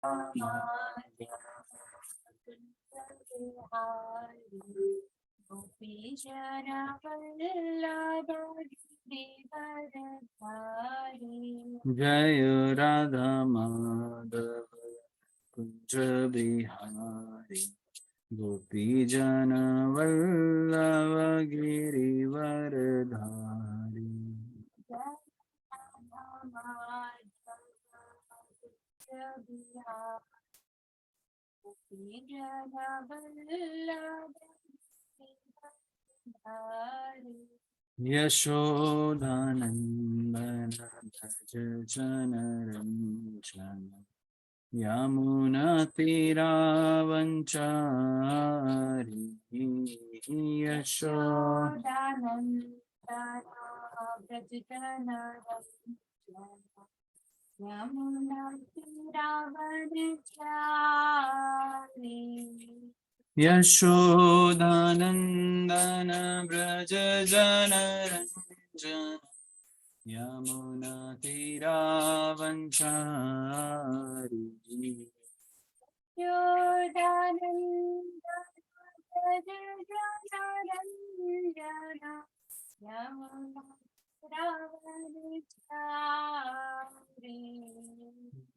जय राधा माधव कुंज बिहारी गोपी जन वल्लभ गिरिवरधारी। यशोदानंदन भज जनरंजन यमुनातीरावंचारी। यशोदानंदन भज जनरंजन यमुनातीरावंचारी। यशोदानंदन व्रज जनरंजन यमुनातीरावंचारी। यशोदानंदन व्रज जनरंजन यमुनातीरावंचारी।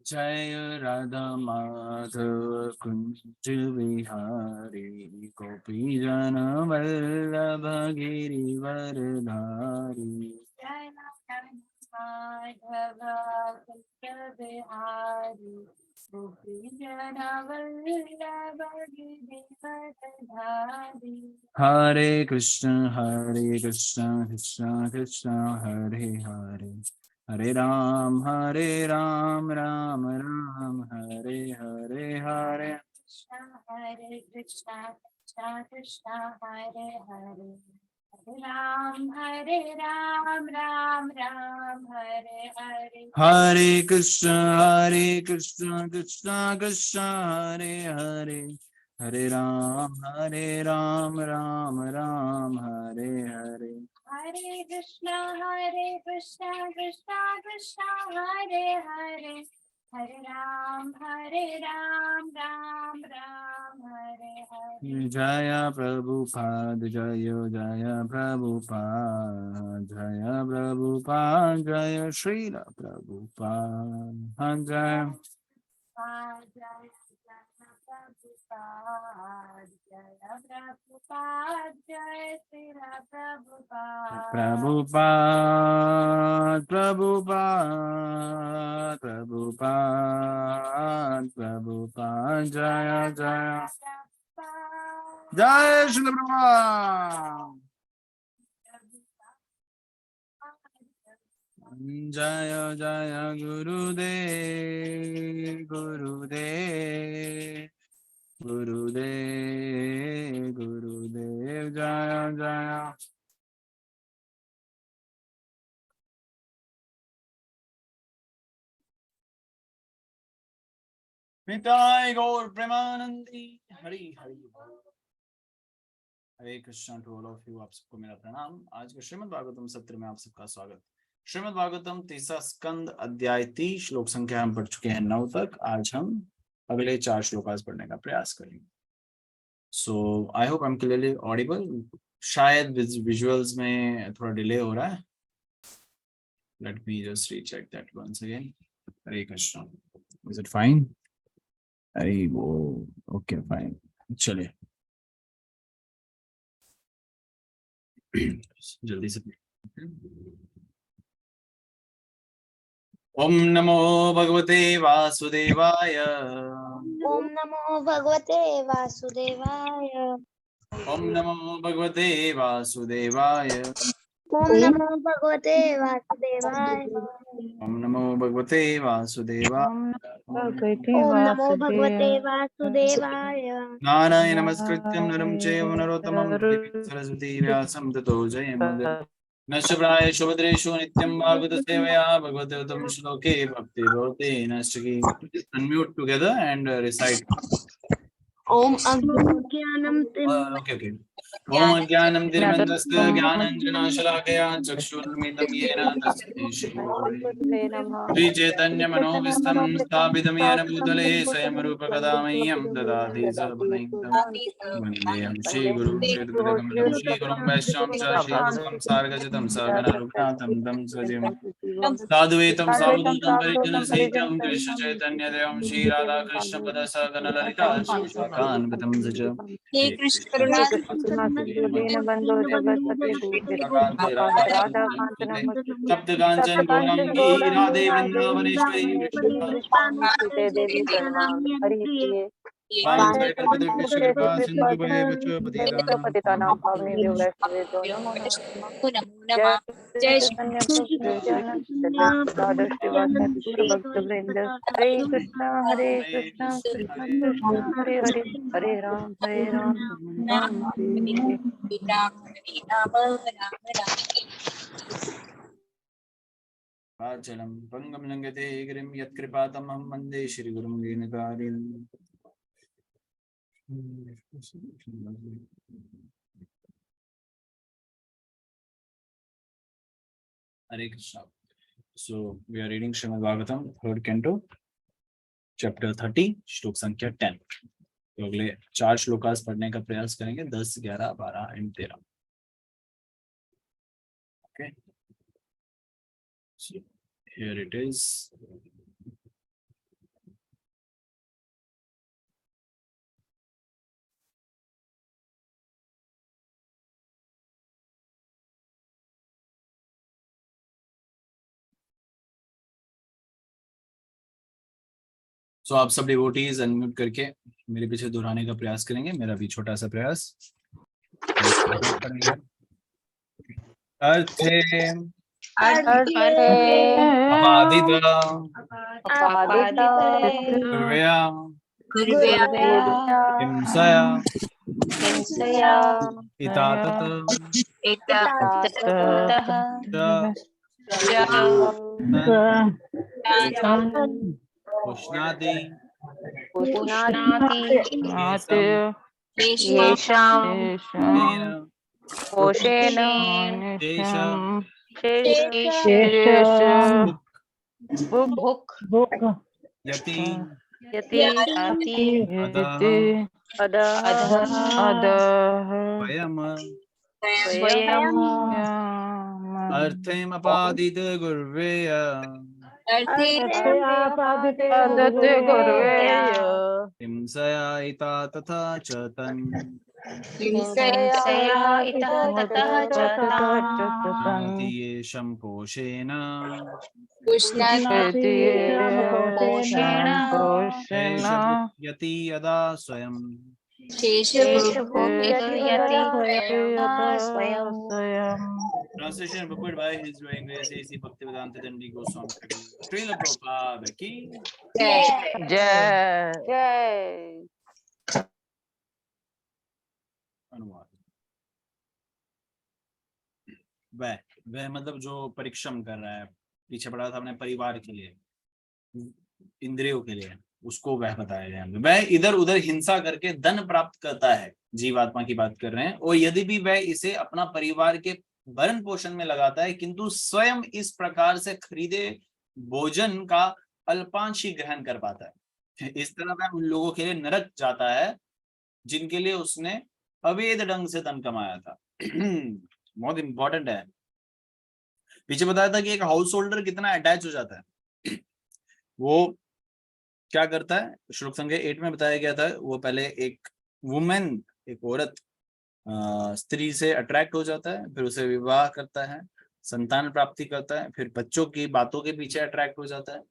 जय राधा माधव कुंज बिहारी गोपी जन वल्लभ गिरिवरधारी। जय राधा माधव कुंज बिहारी गोपी जन वल्लभ गिरिवरधारी। हरे कृष्ण कृष्ण कृष्ण हरे हरे हरे राम राम राम हरे हरे हरे कृष्ण कृष्ण हरे हरे हरे राम राम राम हरे हरे हरे कृष्ण कृष्ण कृष्ण हरे हरे हरे राम राम राम हरे हरे हरे कृष्ण कृष्ण कृष्ण हरे हरे हरे राम राम राम हरे हरे। जय प्रभुपाद जय प्रभुपाद जय प्रभुपाद जय श्रील प्रभुपाद जय प्रभुपाद प्रभुपाद प्रभुपाद प्रभुपाद जय जय श्री प्रभुपाद। जय जय गुरुदेव गुरुदेव गुरुदेव गुरुदेव जय जय। निताय गौर प्रेमानंदी Hari Hari. Hare Krishna to all of you. आप सबको मेरा प्रणाम। आज के श्रीमद् भागवतम सत्र में आप सबका स्वागत। श्रीमद् भागवतम तीसरा स्कंद अध्याय 30 श्लोक संख्या हम पढ़ चुके हैं 9 तक। आज हम अगले 4 श्लोक आज पढ़ने का प्रयास करेंगे। So I hope I am clearly audible. शायद विजुअल्स में थोड़ा डिले हो रहा है। Let me just recheck that once again. Hare Krishna. Is it fine? अरे वो ओके फाइन। चलिए जल्दी से। ओम नमो भगवते वासुदेवाय। ओम नमो भगवते वासुदेवाय। ओम नमो भगवते वासुदेवाय। ओम नमो भगवते वासुदेवाय। ओम नमो भगवते वासुदेवाय। ओम नमो भगवते वासुदेवाय। नारायण नमस्कृत्यं नरं चैव नरोत्तमं देवीं सरस्वती व्यासं ततो जयमुदीरये। नश्चिराय शुभद्रेषु नित्यं भागवत सेवया भगवते उत्तम श्लोके भक्ति भवते नश्चिकी। Unmute together and recite. ओम अज्ञानं ओके ओम अज्ञानं तिमिरन्धस्य ज्ञानाञ्जनशलाकया चक्षुरुन्मिलितं येन तस्मै श्रीचैतन्यमनोभीष्टं स्थापितं येन भूतले स्वयं रूपकदा मह्यं ददाति स्वपदैकं वन्देऽहं श्रीगुरुं श्रीयुतपदकमलं श्रीगुरुं वैष्णवं च श्रीरूपं सार्वजतं सहगणा रघुनाथं तं सजीवं साधुवेतं सावधूतं परिजनसहितं कृष्ण चैतन्यदेवं श्रीराधाकृष्णपद सहगणललिता श्रीशाखान्वितं सच हे कृष्ण करुणा दीन बंधु जगतपति सप्त कांचन गौरांगी राधे वृंदावनेश्वरी देवी हरि प्रिय कृपा सिंधु भये बचो पतितानां पतितानां पावनेभ्यो वैष्णवेभ्यो नमो नमः। नमो नमः। जय श्री चैतन्य प्रभु नित्यानंद द्वादश श्रीवासदि भक्तवृंद हरे कृष्ण कृष्ण कृष्ण हरे हरे हरे राम राम हरे हरे। राम चलम पंगम लंघते गिरिं यत्कृपातमहं वन्दे श्रीगुरुं दीनकारिणं Hare Krishna. So we are reading Srimad Bhagavatam, third canto, chapter 30, श्लोक संख्या 10. तो अगले 4 श्लोकास पढ़ने का प्रयास करेंगे, 10, 11, 12 and 13. Okay. So here it is. So आप सब डिवोटीज अनम्यूट करके मेरे पीछे दोहराने का प्रयास करेंगे, मेरा भी छोटा सा प्रयास. अर्थे अपादिता हिंसया इतातत उष्णाति कोशेन भुक् यति वयम् अर्थमपादित गुर्वेय हिंसया इता तथा च तन् येषं पोषेण यति यदा स्वयं. Translation prepared by His Royal Grace A.C. Bhaktivedanta Dandi Goswami. Srila Prabhupada की जय. अनुवाद. वह मतलब जो परिश्रम कर रहा है, पीछे पड़ा था अपने परिवार के लिए, इंद्रियों के लिए, उसको वह बताया गया. वह इधर उधर हिंसा करके धन प्राप्त करता है, जीवात्मा की बात कर रहे हैं, और यदि भी वह इसे अपना परिवार के भरण पोषण में लगाता है, किंतु स्वयं इस प्रकार से खरीदे भोजन का अल्पांश ही ग्रहण कर पाता है. इस तरह वह उन लोगों के लिए नरक जाता है जिनके लिए उसने अवैध ढंग से धन कमाया था. बहुत इंपॉर्टेंट है. पीछे बताया था कि एक हाउस होल्डर कितना अटैच हो जाता है, वो क्या करता है. श्लोक संख्या 8 में बताया गया था, वो पहले एक वुमेन, एक औरत स्त्री से अट्रैक्ट हो जाता है, फिर उसे विवाह करता है, संतान प्राप्ति करता है, फिर बच्चों की बातों के पीछे अट्रैक्ट हो जाता है,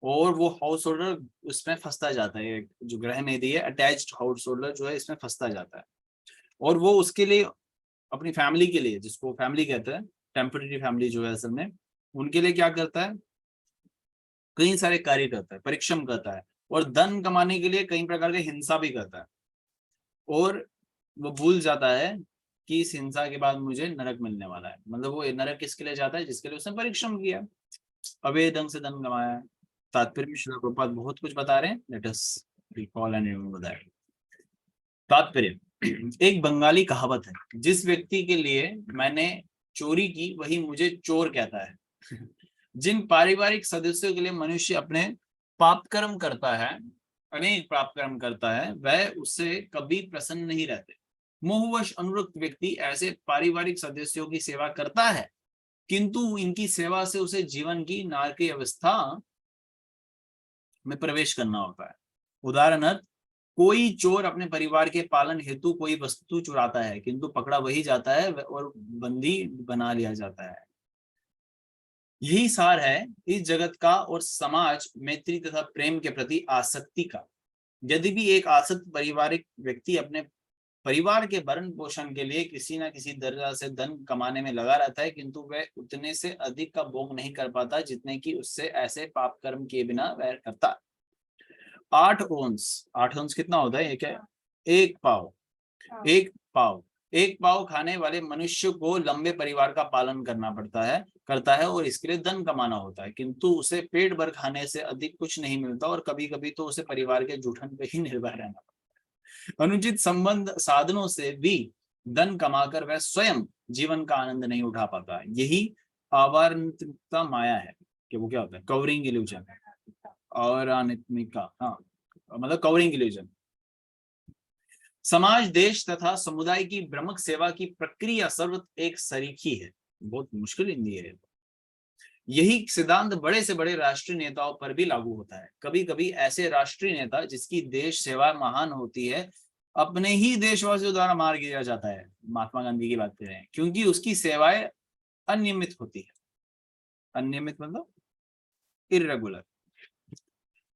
और वो हाउस होल्डर उसमें फंसता जाता है. जो ग्रह निधि है, अटैच्ड हाउस होल्डर जो है, इसमें फंसता जाता है, और वो उसके लिए, अपनी फैमिली के लिए, जिसको फैमिली कहते हैं, टेम्पररी फैमिली जो है असल में, उनके लिए क्या करता है, कई सारे कार्य करता है, परिश्रम करता है, और धन कमाने के लिए कई प्रकार के हिंसा भी करता है, और वो भूल जाता है कि इस हिंसा के बाद मुझे नरक मिलने वाला है. मतलब वो नरक किसके लिए जाता है, जिसके लिए उसने परिश्रम किया, अवैध ढंग से धन कमाया है. तात्पर्य में श्रील प्रभुपाद बहुत कुछ बता रहे हैं. Let us recall and remember that. तात्पर्य, एक बंगाली कहावत है, जिस व्यक्ति के लिए मैंने चोरी की वही मुझे चोर कहता है। जिन पारिवारिक सदस्यों के लिए मनुष्य अपने पाप कर्म करता है, अनेक पाप कर्म करता है, वह उससे कभी प्रसन्न नहीं रहते। मोहवश अनुरक्त व्यक्ति ऐसे पारिवारिक सदस्यों की सेवा करता है, किंतु इनकी सेवा से उसे जीवन की नारकीय अवस्था में प्रवेश करना होता है। उदाहरणार्थ, कोई चोर अपने परिवार के पालन हेतु कोई वस्तु चुराता है, किंतु पकड़ा वही जाता है और बंदी बना लिया जाता है। यही सार है इस जगत का और समाज मैत्री तथा प्रेम के प्रति आसक्ति का। यदि भी एक आसक्त पारिवारिक व्यक्ति अपने परिवार के भरण पोषण के लिए किसी न किसी दर्जा से धन कमाने में लगा रहता है, किंतु वह उतने से अधिक का भोग नहीं कर पाता जितने की उससे ऐसे पाप कर्म किए बिना वह करता। 8 ओंस कितना होता है? क्या? एक पाव खाने वाले मनुष्य को लंबे परिवार का पालन करता है और इसके लिए धन कमाना होता है, किंतु उसे पेट भर खाने से अधिक कुछ नहीं मिलता और कभी कभी तो उसे परिवार के जूठन पे ही निर्भर रहना पड़ता है। अनुचित संबंध साधनों से भी धन कमाकर वह स्वयं जीवन का आनंद नहीं उठा पाता। यही आवारंतिकता माया है। कि वो क्या होता है? कवरिंग इल्यूजन और अनित्मिका, हाँ मतलब कवरिंग इल्यूजन। समाज, देश तथा समुदाय की ब्रह्मक सेवा की प्रक्रिया सर्वत्र एक सरीखी है। बहुत मुश्किल हिंदी है। यही सिद्धांत बड़े से बड़े राष्ट्रीय नेताओं पर भी लागू होता है। कभी कभी ऐसे राष्ट्रीय नेता जिसकी देश सेवा महान होती है, अपने ही देशवासियों द्वारा मार दिया जाता है। महात्मा गांधी की बात कर रहे हैं, क्योंकि उसकी सेवाएं अनियमित होती है। अनियमित मतलब इर्रेगुलर।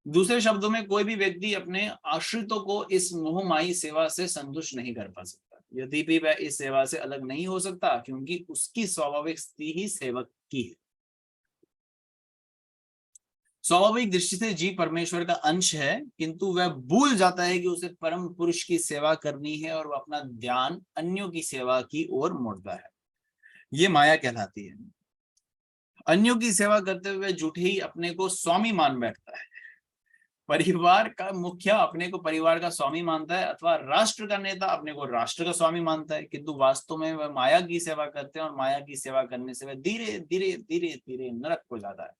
दूसरे शब्दों में, कोई भी व्यक्ति अपने आश्रितों को इस मोहमाई सेवा से संतुष्ट नहीं कर पा सकता, यदि भी वह इस सेवा से अलग नहीं हो सकता, क्योंकि उसकी स्वाभाविक स्थिति ही सेवक की है। स्वाभाविक दृष्टि से जीव परमेश्वर का अंश है, किंतु वह भूल जाता है कि उसे परम पुरुष की सेवा करनी है और वह अपना ध्यान अन्यों की सेवा की ओर मोड़ता है। ये माया कहलाती है। अन्यों की सेवा करते हुए झूठे ही अपने को स्वामी मान बैठता है। परिवार का मुखिया अपने को परिवार का स्वामी मानता है, अथवा राष्ट्र का नेता अपने को राष्ट्र का स्वामी मानता है, किंतु वास्तव में वह माया की सेवा करते हैं और माया की सेवा करने से वह धीरे धीरे धीरे धीरे नरक हो जाता है।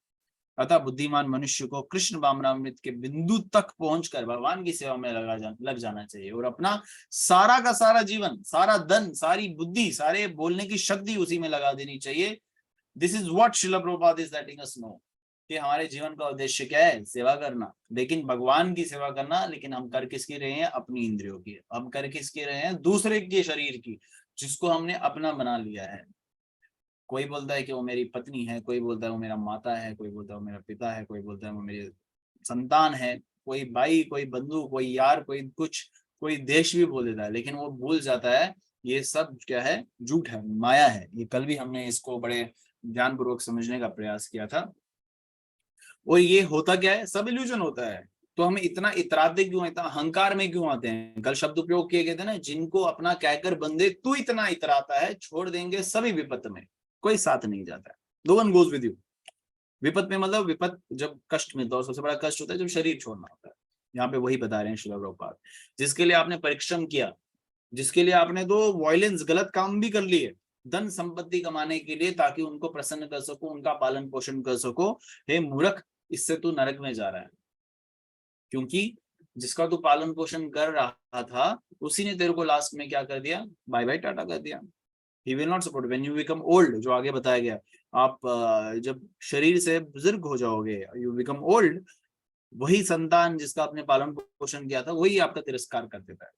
अतः बुद्धिमान मनुष्य को कृष्ण भावनामृत के बिंदु तक पहुंचकर भगवान की सेवा में लग जाना चाहिए और अपना सारा का सारा जीवन, सारा धन, सारी बुद्धि, सारे बोलने की शक्ति उसी में लगा देनी चाहिए। This is what Srila Prabhupada is letting us know कि हमारे जीवन का उद्देश्य क्या है? सेवा करना, लेकिन भगवान की सेवा करना। लेकिन हम कर किसकी रहे हैं? अपनी इंद्रियों की। हम कर किसकी रहे हैं? दूसरे के शरीर की, जिसको हमने अपना बना लिया है। कोई बोलता है कि वो मेरी पत्नी है, कोई बोलता है वो मेरा माता है, कोई बोलता है वो मेरा पिता है, कोई बोलता है वो मेरी संतान है, कोई भाई, कोई बंधु, कोई यार, कोई कुछ, कोई देश भी बोल देता है। लेकिन वो भूल जाता है ये सब क्या है? झूठ है, माया है। ये कल भी हमने इसको बड़े ध्यानपूर्वक समझने का प्रयास किया था। और ये होता क्या है? सब इल्यूजन होता है। तो हमें इतना इतराते क्यों, इतना अहंकार में क्यों आते हैं? कल शब्द उपयोग किए गए थे ना, जिनको अपना कहकर बंदे तू इतना इतराता है, छोड़ देंगे सभी विपत्त में, कोई साथ नहीं जाता है। No one goes with you. विपत्त में मतलब विपत्त जब कष्ट मिलता है, सबसे बड़ा कष्ट होता है जब शरीर छोड़ना होता है। यहाँ पे वही बता रहे हैं श्रील प्रभुपाद। जिसके लिए आपने परिश्रम किया, जिसके लिए आपने तो वायलेंस, गलत काम भी कर लिए धन संपत्ति कमाने के लिए, ताकि उनको प्रसन्न कर सको, उनका पालन पोषण कर सको, हे मूर्ख, इससे तू नरक में जा रहा है। क्योंकि जिसका तू पालन पोषण कर रहा था, उसी ने तेरे को लास्ट में क्या कर दिया? बाय बाय टाटा कर दिया। He will not support when you become old, जो आगे बताया गया। आप जब शरीर से बुजुर्ग हो जाओगे, you become old, वही संतान जिसका आपने पालन पोषण किया था, वही आपका तिरस्कार कर देता है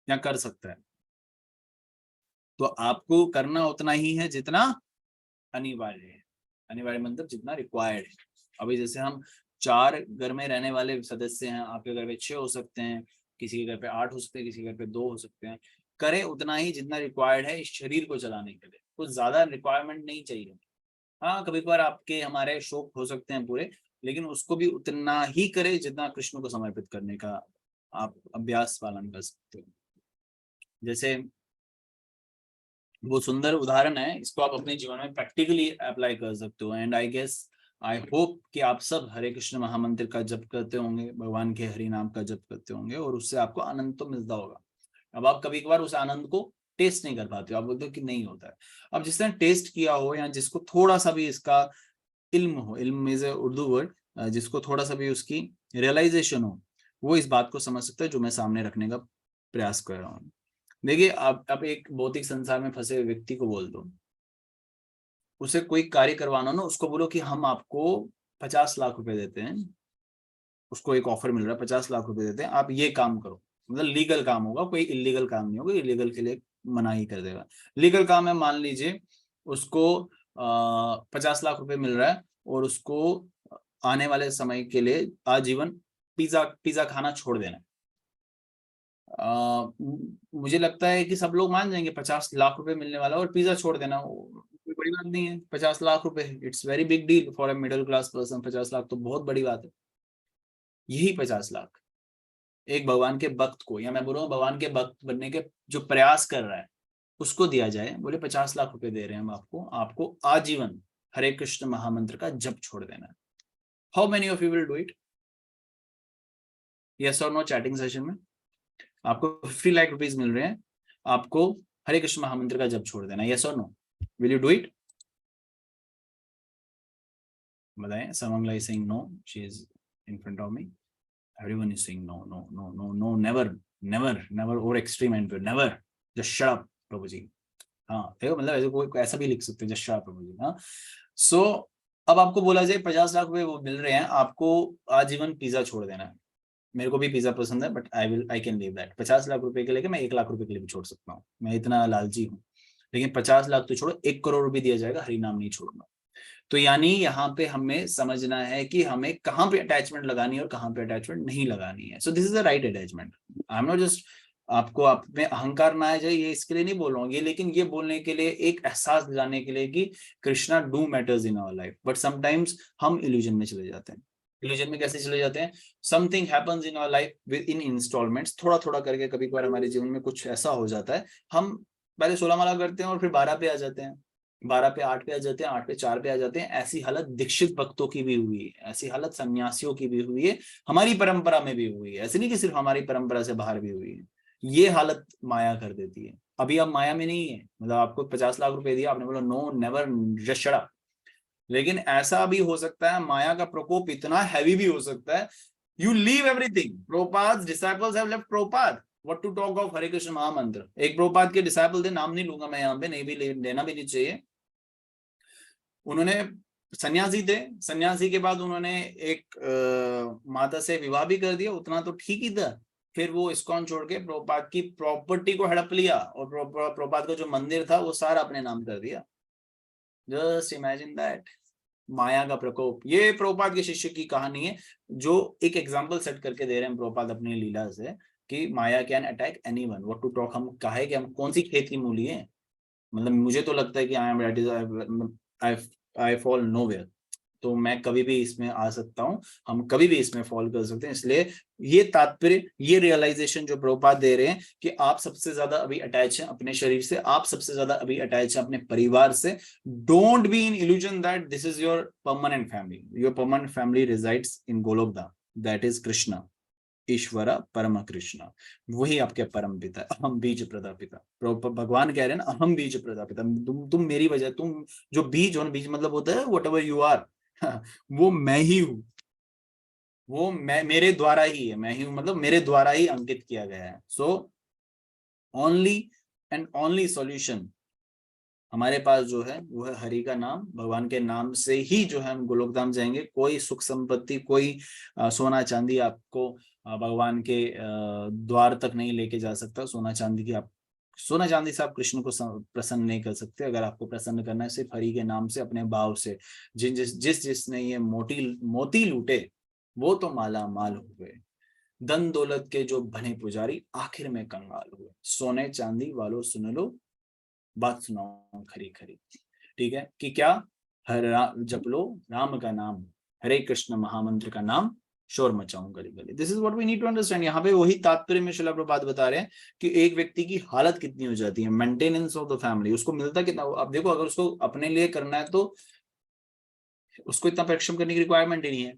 या कर सकता है। तो आपको करना उतना ही है जितना अनिवार्य है। अनिवार्य मतलब जितना रिक्वायर्ड है। अभी जैसे हम 4 घर में रहने वाले सदस्य हैं, आपके घर पे 6 हो सकते हैं, किसी के घर पे 8 हो सकते हैं, किसी के घर पे 2 हो सकते हैं। करे उतना ही जितना रिक्वायर्ड है इस शरीर को चलाने के लिए, कुछ ज्यादा रिक्वायरमेंट नहीं चाहिए। हाँ, कभी कभार आपके हमारे शौक हो सकते हैं पूरे, लेकिन उसको भी उतना ही करे जितना कृष्ण को समर्पित करने का आप अभ्यास पालन कर सकते हो। जैसे वो सुंदर उदाहरण है, इसको आप अपने जीवन में प्रैक्टिकली अप्लाई कर सकते हो। एंड आई होप कि आप सब हरे कृष्ण महामंत्र का जप करते होंगे, भगवान के हरि नाम का जप करते होंगे, और उससे आपको आनंद तो मिलता होगा। अब आप कभी कभार उस आनंद को टेस्ट नहीं कर पाते हो, आप बोलते हो कि नहीं होता है। अब जिसने टेस्ट किया हो या जिसको थोड़ा सा भी इसका इल्म हो, इल्म इज उर्दू वर्ड, जिसको थोड़ा सा भी उसकी रियलाइजेशन हो, वो इस बात को समझ सकता है जो मैं सामने रखने का प्रयास कर रहा हूँ। देखिए आप एक भौतिक संसार में फंसे हुए व्यक्ति को बोल दो, उसे कोई कार्य करवाना ना, उसको बोलो कि हम आपको 50 लाख रुपए देते हैं, उसको एक ऑफर मिल रहा है 50 लाख रुपए देते हैं, आप ये काम करो, मतलब लीगल काम होगा, कोई इलीगल काम नहीं होगा, इलीगल के लिए मना ही कर देगा। लीगल काम है, मान लीजिए उसको 50 लाख रुपए मिल रहा है और उसको आने वाले समय के लिए आजीवन पिज्जा खाना छोड़ देना। मुझे लगता है कि सब लोग मान जाएंगे 50 लाख रुपए मिलने वाला और पिज्जा छोड़ देना कोई बड़ी बात नहीं है। 50 लाख रुपए, it's very big deal for a middle class person. 50 lakh तो बहुत बड़ी बात है। यही 50 लाख एक भगवान के भक्त को, या मैं बोल रहा हूँ भगवान के भक्त बनने के जो प्रयास कर रहा है उसको दिया जाए। बोले 50 लाख रुपए दे रहे हैं हम आपको, आपको आजीवन हरे कृष्ण महामंत्र का जप छोड़ देना है। How many of you will do it? Yes और नो चैटिंग सेशन में। आपको 50 लाख रुपीज मिल रहे हैं, आपको हरे कृष्ण महामंत्र का जप छोड़ देना, यस और no? Will you do it? बताएं। Sumangala is saying no, she is in front of me. Everyone is saying no, no, no, no, no, never, never, never, or extreme and never. Just shut up, प्रभु जी। हाँ देखो, मतलब ऐसे कोई ऐसा भी लिख सकते हैं, just shut up प्रभु जी। हाँ, सो अब आपको बोला जाए 50 लाख रुपए वो मिल रहे हैं, आपको आजीवन पिज्जा छोड़ देना है। मेरे को भी पिज्जा पसंद है, but I can leave that. 50 lakh रुपए के लेके मैं 1 लाख रुपए के लिए भी छोड़ सकता हूँ, मैं इतना लालची हूँ। लेकिन 50 लाख तो छोड़ो, 1 करोड़ रुपए दिया जाएगा, हरि नाम नहीं छोड़ूंगा। तो यानी यहाँ पे हमें समझना है कि हमें कहाँ पे अटैचमेंट लगानी है और कहाँ पे अटैचमेंट नहीं लगानी है। So this is the right attachment. I am not just आपको आप में अहंकार ना आ जाए, ये इसके लिए नहीं बोल रहा हूँ ये, लेकिन ये बोलने के लिए, एक एहसास दिलाने के लिए कि Krishna do matters in our life. But sometimes हम इल्यूजन में चले जाते हैं। इल्यूजन में कैसे चले जाते हैं? Something happens in our life within instalments, थोड़ा थोड़ा करके कभी कभार हमारे जीवन में कुछ ऐसा हो जाता है, हम पहले 16 माला करते हैं और फिर 12 पे आ जाते हैं, 12 पे 8 पे आ जाते हैं, 8 पे 4 पे आ जाते हैं। ऐसी हालत दीक्षित भक्तों की भी हुई है, ऐसी हालत सन्यासियों की भी हुई है, हमारी परंपरा में भी हुई है। ऐसे नहीं कि सिर्फ हमारी परंपरा से बाहर भी हुई है। ये हालत माया कर देती है। अभी आप माया में नहीं है, मतलब आपको 50 लाख रुपए दिया, आपने बोला no, never, just shut up. लेकिन ऐसा भी हो सकता है, माया का प्रकोप इतना हैवी भी हो सकता है, you leave everything. Prabhupada disciples have left Prabhupada, what to talk of Hare Krishna महामंत्र। एक प्रोपाद के डिसाइपल थे, नाम नहीं लूंगा मैं यहाँ पे, नहीं भी लेना भी नहीं चाहिए। उन्होंने सन्यासी थे, सन्यासी के बाद उन्होंने एक माता से विवाह भी कर दिया, उतना तो ठीक ही था। फिर वो इस्कॉन छोड़ के प्रभुपाद की प्रॉपर्टी को हड़प लिया और प्रभुपाद का जो मंदिर था वो सारा अपने नाम कर दिया। जस्ट इमेजिन दैट, माया का प्रकोप। ये प्रभुपाद के शिष्य की कहानी है, जो एक एग्जाम्पल सेट करके दे रहे हैं प्रभुपाद अपनी लीला से कि माया can attack anyone, what to talk. हम कहे कि हम कौन सी खेत की मूली है। मतलब मुझे तो लगता है कि आई फॉल नोवेयर, तो मैं कभी भी इसमें आ सकता हूँ, हम कभी भी इसमें फॉल कर सकते हैं। इसलिए ये तात्पर्य, ये रियलाइजेशन जो प्रभुपाद दे रहे हैं कि आप सबसे ज्यादा अभी अटैच हैं अपने शरीर से, आप सबसे ज्यादा अभी अटैच हैं अपने परिवार से। Don't be in illusion that this is your permanent family. Your permanent family resides in Golokdham, that is Krishna, ईश्वरा परम कृष्णा, वही आपके परम पिता, अहम बीज प्रदापिता। भगवान कह रहे हैं ना, अहम बीज प्रदापिता, तुम मेरी वजह, तुम जो बीज हो, बीज मतलब होता है व्हाट एवर यू आर, वो मैं ही हूं, वो मैं, मेरे द्वारा ही है, मैं ही हूं, मतलब मेरे द्वारा ही अंकित किया गया है। So only and only solution हमारे पास जो है वो है हरि का नाम। भगवान के नाम से ही जो है हम गोलोकधाम जाएंगे। कोई सुख संपत्ति, कोई सोना चांदी आपको भगवान के द्वार तक नहीं लेके जा सकता। सोना चांदी से आप कृष्ण को प्रसन्न नहीं कर सकते। अगर आपको प्रसन्न करना है सिर्फ हरि के नाम से, अपने भाव से। जिसने ये मोती लूटे वो तो माला माल हो गए। धन दौलत के जो बने पुजारी आखिर में कंगाल हुए। सोने चांदी वालों सुन लो, बात सुनाओ खरी खरी। ठीक है कि क्या? जप लो राम का नाम, हरे कृष्ण महामंत्र का नाम, शोर मचाऊं गली गली। This is what we need to understand. यहाँ पे वही तात्पर्य में श्रील प्रभुपाद बता रहे हैं कि एक व्यक्ति की हालत कितनी हो जाती है, मेंटेनेंस ऑफ द फैमिली, उसको मिलता कितना। अब देखो, अगर उसको अपने लिए करना है तो उसको इतना परिश्रम करने की रिक्वायरमेंट ही नहीं है।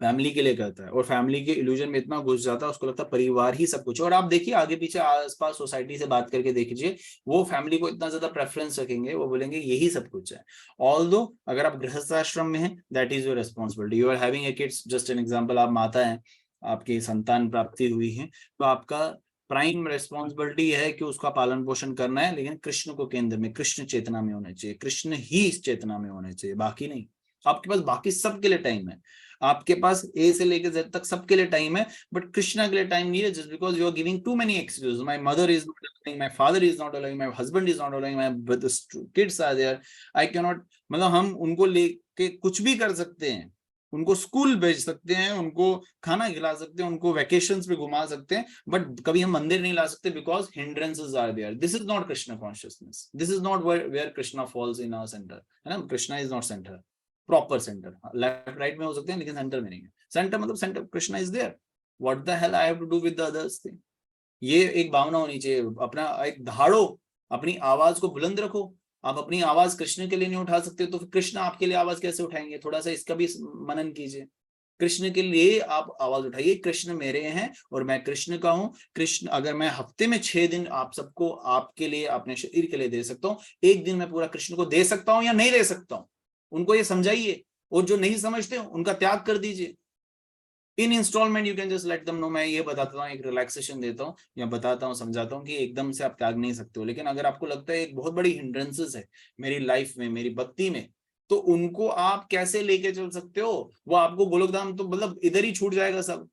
फैमिली के लिए करता है, और फैमिली के इल्यूजन में इतना घुस जाता है उसको लगता है परिवार ही सब कुछ। और आप देखिए आगे पीछे आसपास सोसाइटी से बात करके देखिए, वो फैमिली को इतना ज्यादा प्रेफरेंस रखेंगे, वो बोलेंगे यही सब कुछ है। ऑल्दो अगर आप गृहस्थ आश्रम में हैं, that is your responsibility, you are having a kids, just an example, आप माता हैं, आपकी संतान प्राप्ति हुई है, तो आपका प्राइम रेस्पॉन्सिबिलिटी है कि उसका पालन पोषण करना है, लेकिन कृष्ण को केंद्र में, कृष्ण चेतना में होना चाहिए, कृष्ण ही इस चेतना में होने चाहिए, बाकी नहीं। आपके पास बाकी सबके लिए टाइम है, आपके पास ए से लेकर जेड तक सबके लिए टाइम है, बट कृष्णा के लिए टाइम नहीं है, just because you are giving too many excuse. My mother is not allowing, my father is not allowing, my husband is not allowing, my kids are there, I can not. मतलब हम उनको लेके कुछ भी कर सकते हैं, उनको स्कूल भेज सकते हैं, उनको खाना खिला सकते हैं, उनको वेकेशंस पे घुमा सकते हैं, बट कभी हम मंदिर नहीं ला सकते, because hindrances are there. This is not Krishna consciousness, this is not where Krishna falls in our centre, है ना। Krishna is not centre, proper centre, left right में हो सकते हैं लेकिन सेंटर में नहीं है। सेंटर मतलब centre, Krishna is there, what the hell I have to do with the others thing. ये एक भावना होनी चाहिए, अपना एक दहाड़ो, अपनी आवाज को बुलंद रखो। आप अपनी आवाज कृष्ण के लिए नहीं उठा सकते तो फिर कृष्ण आपके लिए आवाज कैसे उठाएंगे? थोड़ा सा इसका भी मनन कीजिए। कृष्ण के लिए आप आवाज उठाइए, कृष्ण मेरे हैं और मैं कृष्ण का हूं। कृष्ण, अगर मैं हफ्ते में 6 दिन आप सबको, आपके लिए, अपने शरीर के लिए दे सकता हूँ, एक दिन मैं पूरा कृष्ण को दे सकता हूँ या नहीं दे सकता हूँ? उनको ये समझाइए, और जो नहीं समझते उनका त्याग कर दीजिए। In installment you can just let them know. मैं ये बताता हूँ, एक रिलैक्सेशन देता हूँ या बताता हूँ, समझाता हूँ कि एकदम से आप त्याग नहीं सकते हो, लेकिन अगर आपको लगता है एक बहुत बड़ी हिंड्रेंसेस है मेरी लाइफ में, मेरी भक्ति में, तो उनको आप कैसे लेके चल सकते हो? वो आपको गोलोकधाम तो मतलब इधर ही छूट जाएगा सब।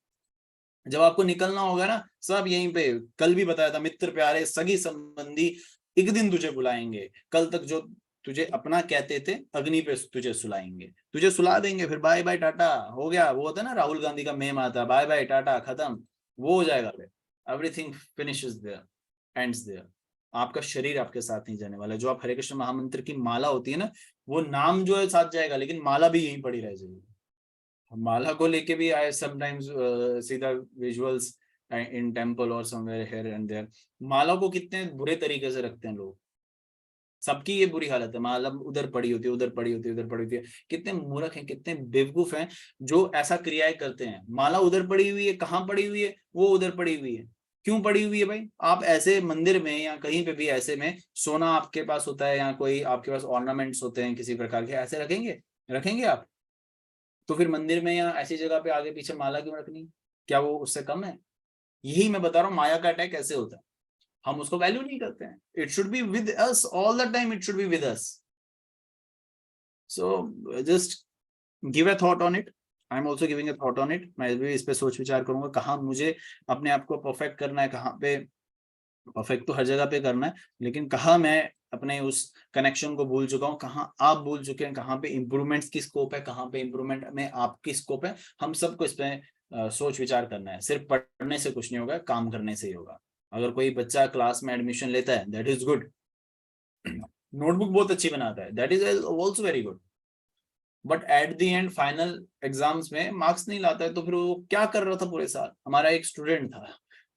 जब आपको निकलना होगा ना, सब यहीं पे, कल भी बताया था, मित्र प्यारे सगी संबंधी एक दिन तुझे बुलाएंगे, कल तक जो तुझे अपना कहते थे अग्नि पे तुझे सुलाएंगे, तुझे सुला देंगे, फिर बाय बाय टाटा हो गया। वो होता है ना, राहुल गांधी का मेम आता है, बाय बाय टाटा खत्म, वो हो जाएगा फिर, everything finishes there, ends there. आपका शरीर आपके साथ नहीं जाने वाला। जो आप हरे कृष्ण महामंत्र की माला होती है ना, वो नाम जो है साथ जाएगा, लेकिन माला भी यहीं पड़ी रह जाएगी। माला को लेके भी I sometimes see the visuals in temple और समवेयर हियर एंड देयर। माला को कितने बुरे तरीके से रखते हैं लोग, सबकी ये बुरी हालत है, माला उधर पड़ी होती है, उधर पड़ी होती है, उधर पड़ी होती है। कितने मूर्ख हैं, कितने बेवकूफ हैं जो ऐसा क्रियाएं करते हैं। माला उधर पड़ी हुई है, कहाँ पड़ी हुई है? वो उधर पड़ी हुई है। क्यों पड़ी हुई है भाई? आप ऐसे मंदिर में या कहीं पे भी ऐसे में सोना आपके पास होता है या कोई आपके पास ऑर्नामेंट्स होते हैं किसी प्रकार के, ऐसे रखेंगे? रखेंगे आप? तो फिर मंदिर में या ऐसी जगह पे आगे पीछे माला क्यों रखनी? क्या वो उससे कम है? यही मैं बता रहा हूँ माया का अटैक कैसे होता है, हम उसको वैल्यू नहीं करते हैं। It should be with us all the time, it should be with us. So just give a thought on it, I am also giving a thought on it. मैं भी इस पे सोच विचार करूंगा, कहाँ मुझे अपने आप को परफेक्ट करना है, कहाँ पे परफेक्ट तो हर जगह पे करना है, लेकिन कहाँ मैं अपने उस कनेक्शन को भूल चुका हूँ, कहाँ आप भूल चुके हैं, कहाँ पे इंप्रूवमेंट्स की स्कोप है, कहाँ पे इंप्रूवमेंट में आपकी स्कोप है। हम सबको इस पे सोच विचार करना है। सिर्फ पढ़ने से कुछ नहीं होगा, काम करने से ही होगा। अगर कोई बच्चा क्लास में एडमिशन लेता है, दैट इज गुड, नोटबुक बहुत अच्छी बनाता है, that is also very good, but at the end final exams में मार्क्स नहीं लाता है, तो फिर वो क्या कर रहा था पूरे साल? हमारा एक स्टूडेंट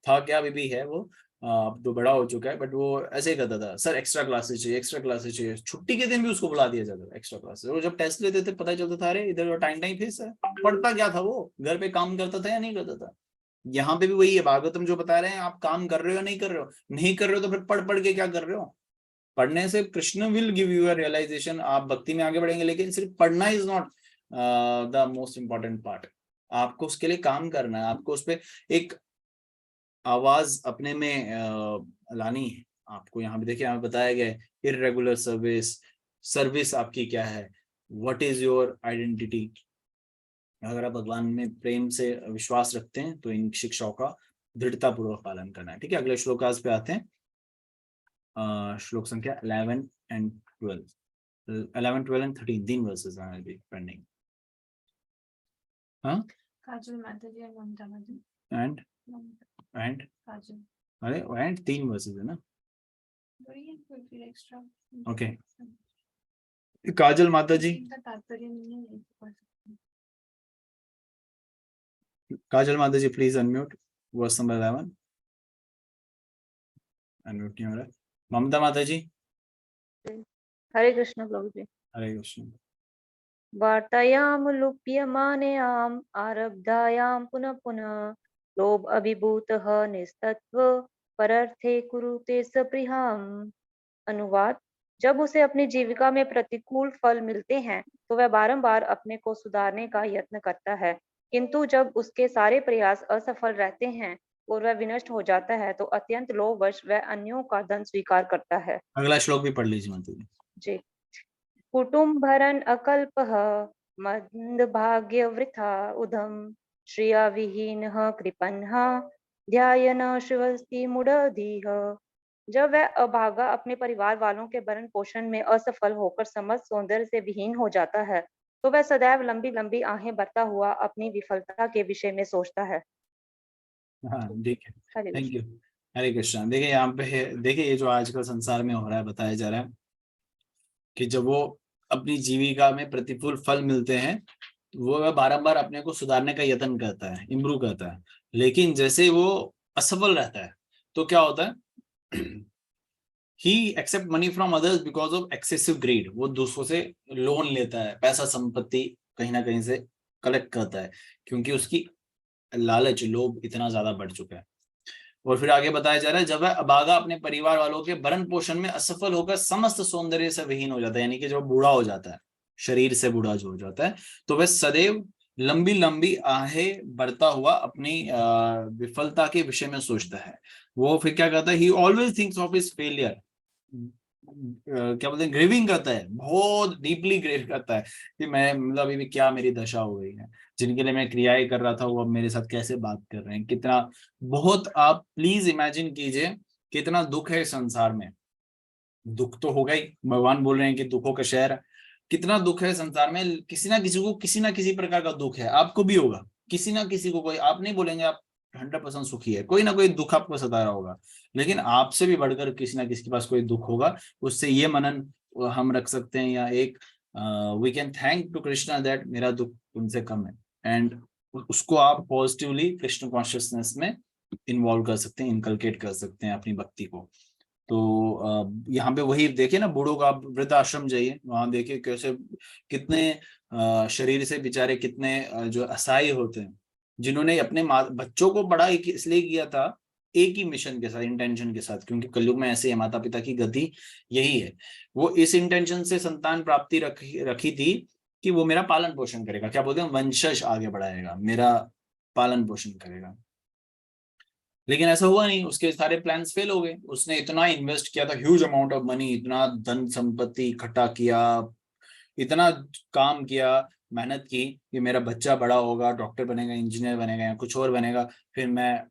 था क्या, अभी भी है वो, अब तो बड़ा हो चुका है, बट वो ऐसे ही करता था, सर एक्स्ट्रा क्लासेस चाहिए, एक्स्ट्रा क्लासेस चाहिए। छुट्टी के दिन भी उसको बुला दिया जाता था एक्स्ट्रा क्लासेस। वो जब टेस्ट लेते थे पता चलता था अरे इधर टाइम टाइम फीस है। पढ़ता क्या था वो? घर पे काम करता था या नहीं करता था? यहाँ पे भी वही है, भागवतम जो बता रहे हैं, आप काम कर रहे हो या नहीं कर रहे हो? नहीं कर रहे हो तो फिर पढ़ पढ़ के क्या कर रहे हो? पढ़ने से Krishna will give you a realisation, आप भक्ति में आगे बढ़ेंगे, लेकिन सिर्फ पढ़ना is not the most important part. आपको उसके लिए काम करना है, आपको उस पर एक आवाज अपने में लानी है। आपको यहाँ पे देखिए, यहाँ बताया गया है इररेगुलर सर्विस, सर्विस आपकी क्या है, व्हाट इज योर आइडेंटिटी। अगर आप भगवान में प्रेम से विश्वास रखते हैं तो इन शिक्षाओं का दृढ़ता पूर्वक पालन करना है। ठीक है, अगले श्लोकास पे आते हैं। श्लोक संख्या 11 and 12, 11, 12 and 13, 3 verses are be pending. हाँ, काजल माता जी और ममता माता and काजल अरे and 3 verses है ना? वही कोई फिर एक्स्ट्रा Okay. काजल माता जी, इनका तात्पर्य नहीं है, नहीं पढ़ सकते। काजल माता ji please unmute, verse number 11 unmute नहीं हो रहा है। ममता माता जी, हरे कृष्ण प्रभु जी। हरे कृष्ण। वार्तायां लुप्यमानयाम् आरब्धायां पुनः पुनः लोभ अभिभूतः निस्तत्व परर्थे कुरुते सप्रियम्। अनुवाद: जब उसे अपनी जीविका में प्रतिकूल फल मिलते हैं तो वह बारंबार अपने को सुधारने का यत्न करता है, किंतु जब उसके सारे प्रयास असफल रहते हैं और वह विनष्ट हो जाता है तो अत्यंत लोभवश वह अन्यों का धन स्वीकार करता है। अगला श्लोक भी पढ़ लीजिए माता जी। जी। कुटुम्भरन् अकल्पः मन्दभाग्यवृथा उदम् श्रिया विहीनः कृपन्नः ध्यायन् शिवस्ति मूढधीः। जब वह अभागा अपने परिवार वालों के भरण पोषण में असफल होकर समस्त सौंदर्य से विहीन हो जाता है तो वह सदैव लंबी लंबी आहें भरता हुआ अपनी विफलता के विषय में सोचता है। हाँ ठीक है, हरे थैंक यू। कृष्ण। हरे कृष्णा। देखिए यहाँ पे देखिए ये जो आजकल संसार में हो रहा है, बताया जा रहा है कि जब वो अपनी जीविका में प्रतिकूल फल मिलते हैं वो वह बारंबार अपने को सुधारने का यत्न करता है, इम्प्रूव करता है, लेकिन जैसे वो असफल रहता है तो क्या होता है he accept money from others because of excessive greed. वो दूसरों से लोन लेता है, पैसा संपत्ति कहीं ना कहीं से कलेक्ट करता है, क्योंकि उसकी लालच, लोभ इतना ज्यादा बढ़ चुका है। और फिर आगे बताया जा रहा है जब वह अभागा अपने परिवार वालों के भरण पोषण में असफल होकर समस्त सौंदर्य से विहीन हो जाता है, यानी कि जब बूढ़ा हो जाता है, शरीर से बूढ़ा जो हो जाता है, तो वह सदैव लंबी लंबी आहें भरता हुआ अपनी विफलता के विषय में सोचता है। वो फिर क्या करता है, ही always thinks of his failure. क्या बोलते हैं, ग्रेविंग करता है, बहुत डीपली ग्रेव करता है कि मैं मतलब अभी भी क्या मेरी दशा हो गई है, जिनके लिए मैं क्रियाएं कर रहा था वो अब मेरे साथ कैसे बात कर रहे हैं, कितना बहुत। आप प्लीज इमेजिन कीजिए कितना दुख है इस संसार में। दुख तो होगा ही, भगवान बोल रहे हैं कि दुखों का शहर है। कितना दुख है संसार में, किसी ना किसी को किसी ना किसी प्रकार का दुख है, आपको भी होगा, किसी ना किसी को। कोई आप नहीं बोलेंगे आप 100% सुखी है, कोई ना कोई दुख आपको सता रहा होगा, लेकिन आपसे भी बढ़कर किसी ना किसी के पास कोई दुख होगा। उससे ये मनन हम रख सकते हैं, या एक we can thank to Krishna that मेरा दुख उनसे कम है, एंड उसको आप पॉजिटिवली कृष्ण कॉन्शियसनेस में इन्वॉल्व कर सकते हैं, इनकलकेट कर सकते हैं अपनी भक्ति को। तो यहाँ पे वही देखिए ना, बूढ़ों का आप वृद्ध आश्रम जाइए, वहां देखिए कैसे कितने शरीर से बेचारे कितने जो असहाय होते हैं, जिन्होंने अपने बच्चों को बड़ा इसलिए किया था एक ही मिशन के साथ, इंटेंशन के साथ, क्योंकि कलयुग में ऐसे है, माता पिता की गति यही है। वो इस इंटेंशन से संतान प्राप्ति रखी थी कि वो मेरा पालन पोषण करेगा, क्या बोलते हैं, वंशज आगे बढ़ाएगा, मेरा पालन पोषण करेगा। लेकिन ऐसा हुआ नहीं, उसके सारे प्लान्स फेल हो गए। उसने इतना इन्वेस्ट किया था, ह्यूज अमाउंट ऑफ मनी, इतना धन संपत्ति इकट्ठा किया, इतना काम किया, मेहनत की कि मेरा बच्चा बड़ा होगा, डॉक्टर बनेगा, इंजीनियर बनेगा या कुछ और बनेगा, फिर मैं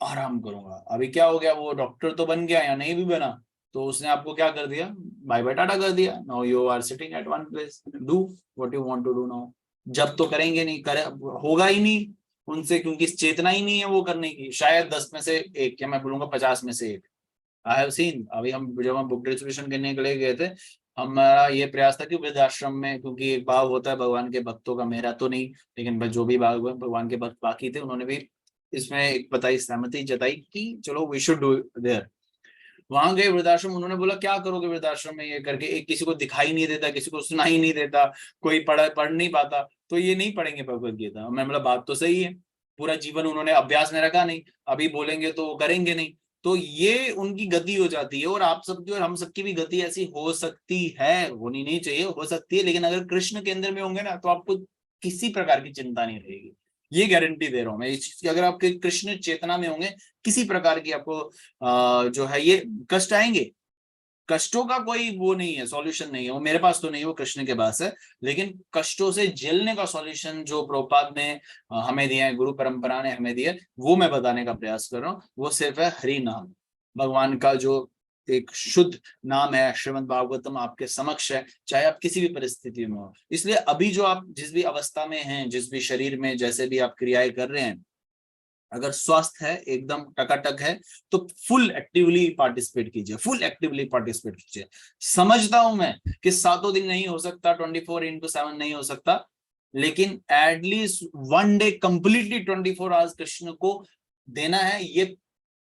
आराम करूंगा। अभी क्या हो गया, वो डॉक्टर तो बन गया या नहीं भी बना, तो उसने आपको क्या कर दिया, बाय बाय टाटा कर दिया। Now you are sitting at one place, do what you want to do now. जब तो करेंगे नहीं, करे होगा ही नहीं उनसे, क्योंकि चेतना ही नहीं है वो करने की। शायद 10 में से एक, या मैं बोलूंगा 50 में से एक। आई हैव सीन, अभी हम जब हम बुक डिस्ट्रीब्यूशन करने के लिए गए थे, हमारा ये प्रयास था कि वृद्धाश्रम में, क्योंकि एक भाव होता है भगवान के भक्तों का, मेरा तो नहीं, लेकिन जो भी भगवान के भक्त बाकी थे उन्होंने भी इसमें एक बताई, सहमति जताई कि चलो वी शुड डू देयर। वहां गए वृद्धाश्रम, उन्होंने बोला क्या करोगे वृद्धाश्रम में ये करके, एक किसी को दिखाई नहीं देता, किसी को सुनाई नहीं देता, कोई पढ़ नहीं पाता, तो ये नहीं पढ़ेंगे भगवत गीता। मैं बोला बात तो सही है, पूरा जीवन उन्होंने अभ्यास में रखा नहीं, अभी बोलेंगे तो करेंगे नहीं, तो ये उनकी गति हो जाती है। और आप सबकी और हम सबकी भी गति ऐसी हो सकती है, होनी नहीं चाहिए, हो सकती है, लेकिन अगर कृष्ण के अंदर में होंगे ना तो आपको किसी प्रकार की चिंता नहीं रहेगी। ये गारंटी दे रहा हूं मैं इस चीज की, अगर आपके कृष्ण चेतना में होंगे, किसी प्रकार की आपको जो है ये कष्ट आएंगे, कष्टों का कोई वो नहीं है, सॉल्यूशन नहीं है, वो मेरे पास तो नहीं, वो कृष्ण के पास है। लेकिन कष्टों से झेलने का सॉल्यूशन जो प्रभुपाद ने हमें दिया है, गुरु परंपरा ने हमें दिया है, वो मैं बताने का प्रयास कर रहा हूँ। वो सिर्फ है हरि नाम, भगवान का जो एक शुद्ध नाम है। श्रीमद् भागवतम आपके समक्ष है, चाहे आप किसी भी परिस्थिति में हो। इसलिए अभी जो आप जिस भी अवस्था में हैं, जिस भी शरीर में जैसे भी आप क्रियाएं कर रहे हैं, अगर स्वस्थ है, एकदम टकाटक है, तो फुल एक्टिवली पार्टिसिपेट कीजिए, फुल एक्टिवली पार्टिसिपेट कीजिए। समझता हूं मैं कि 7 दिन नहीं हो सकता, 24/7 नहीं हो सकता, लेकिन at least 1 day completely 24 hours Krishna को देना है, ये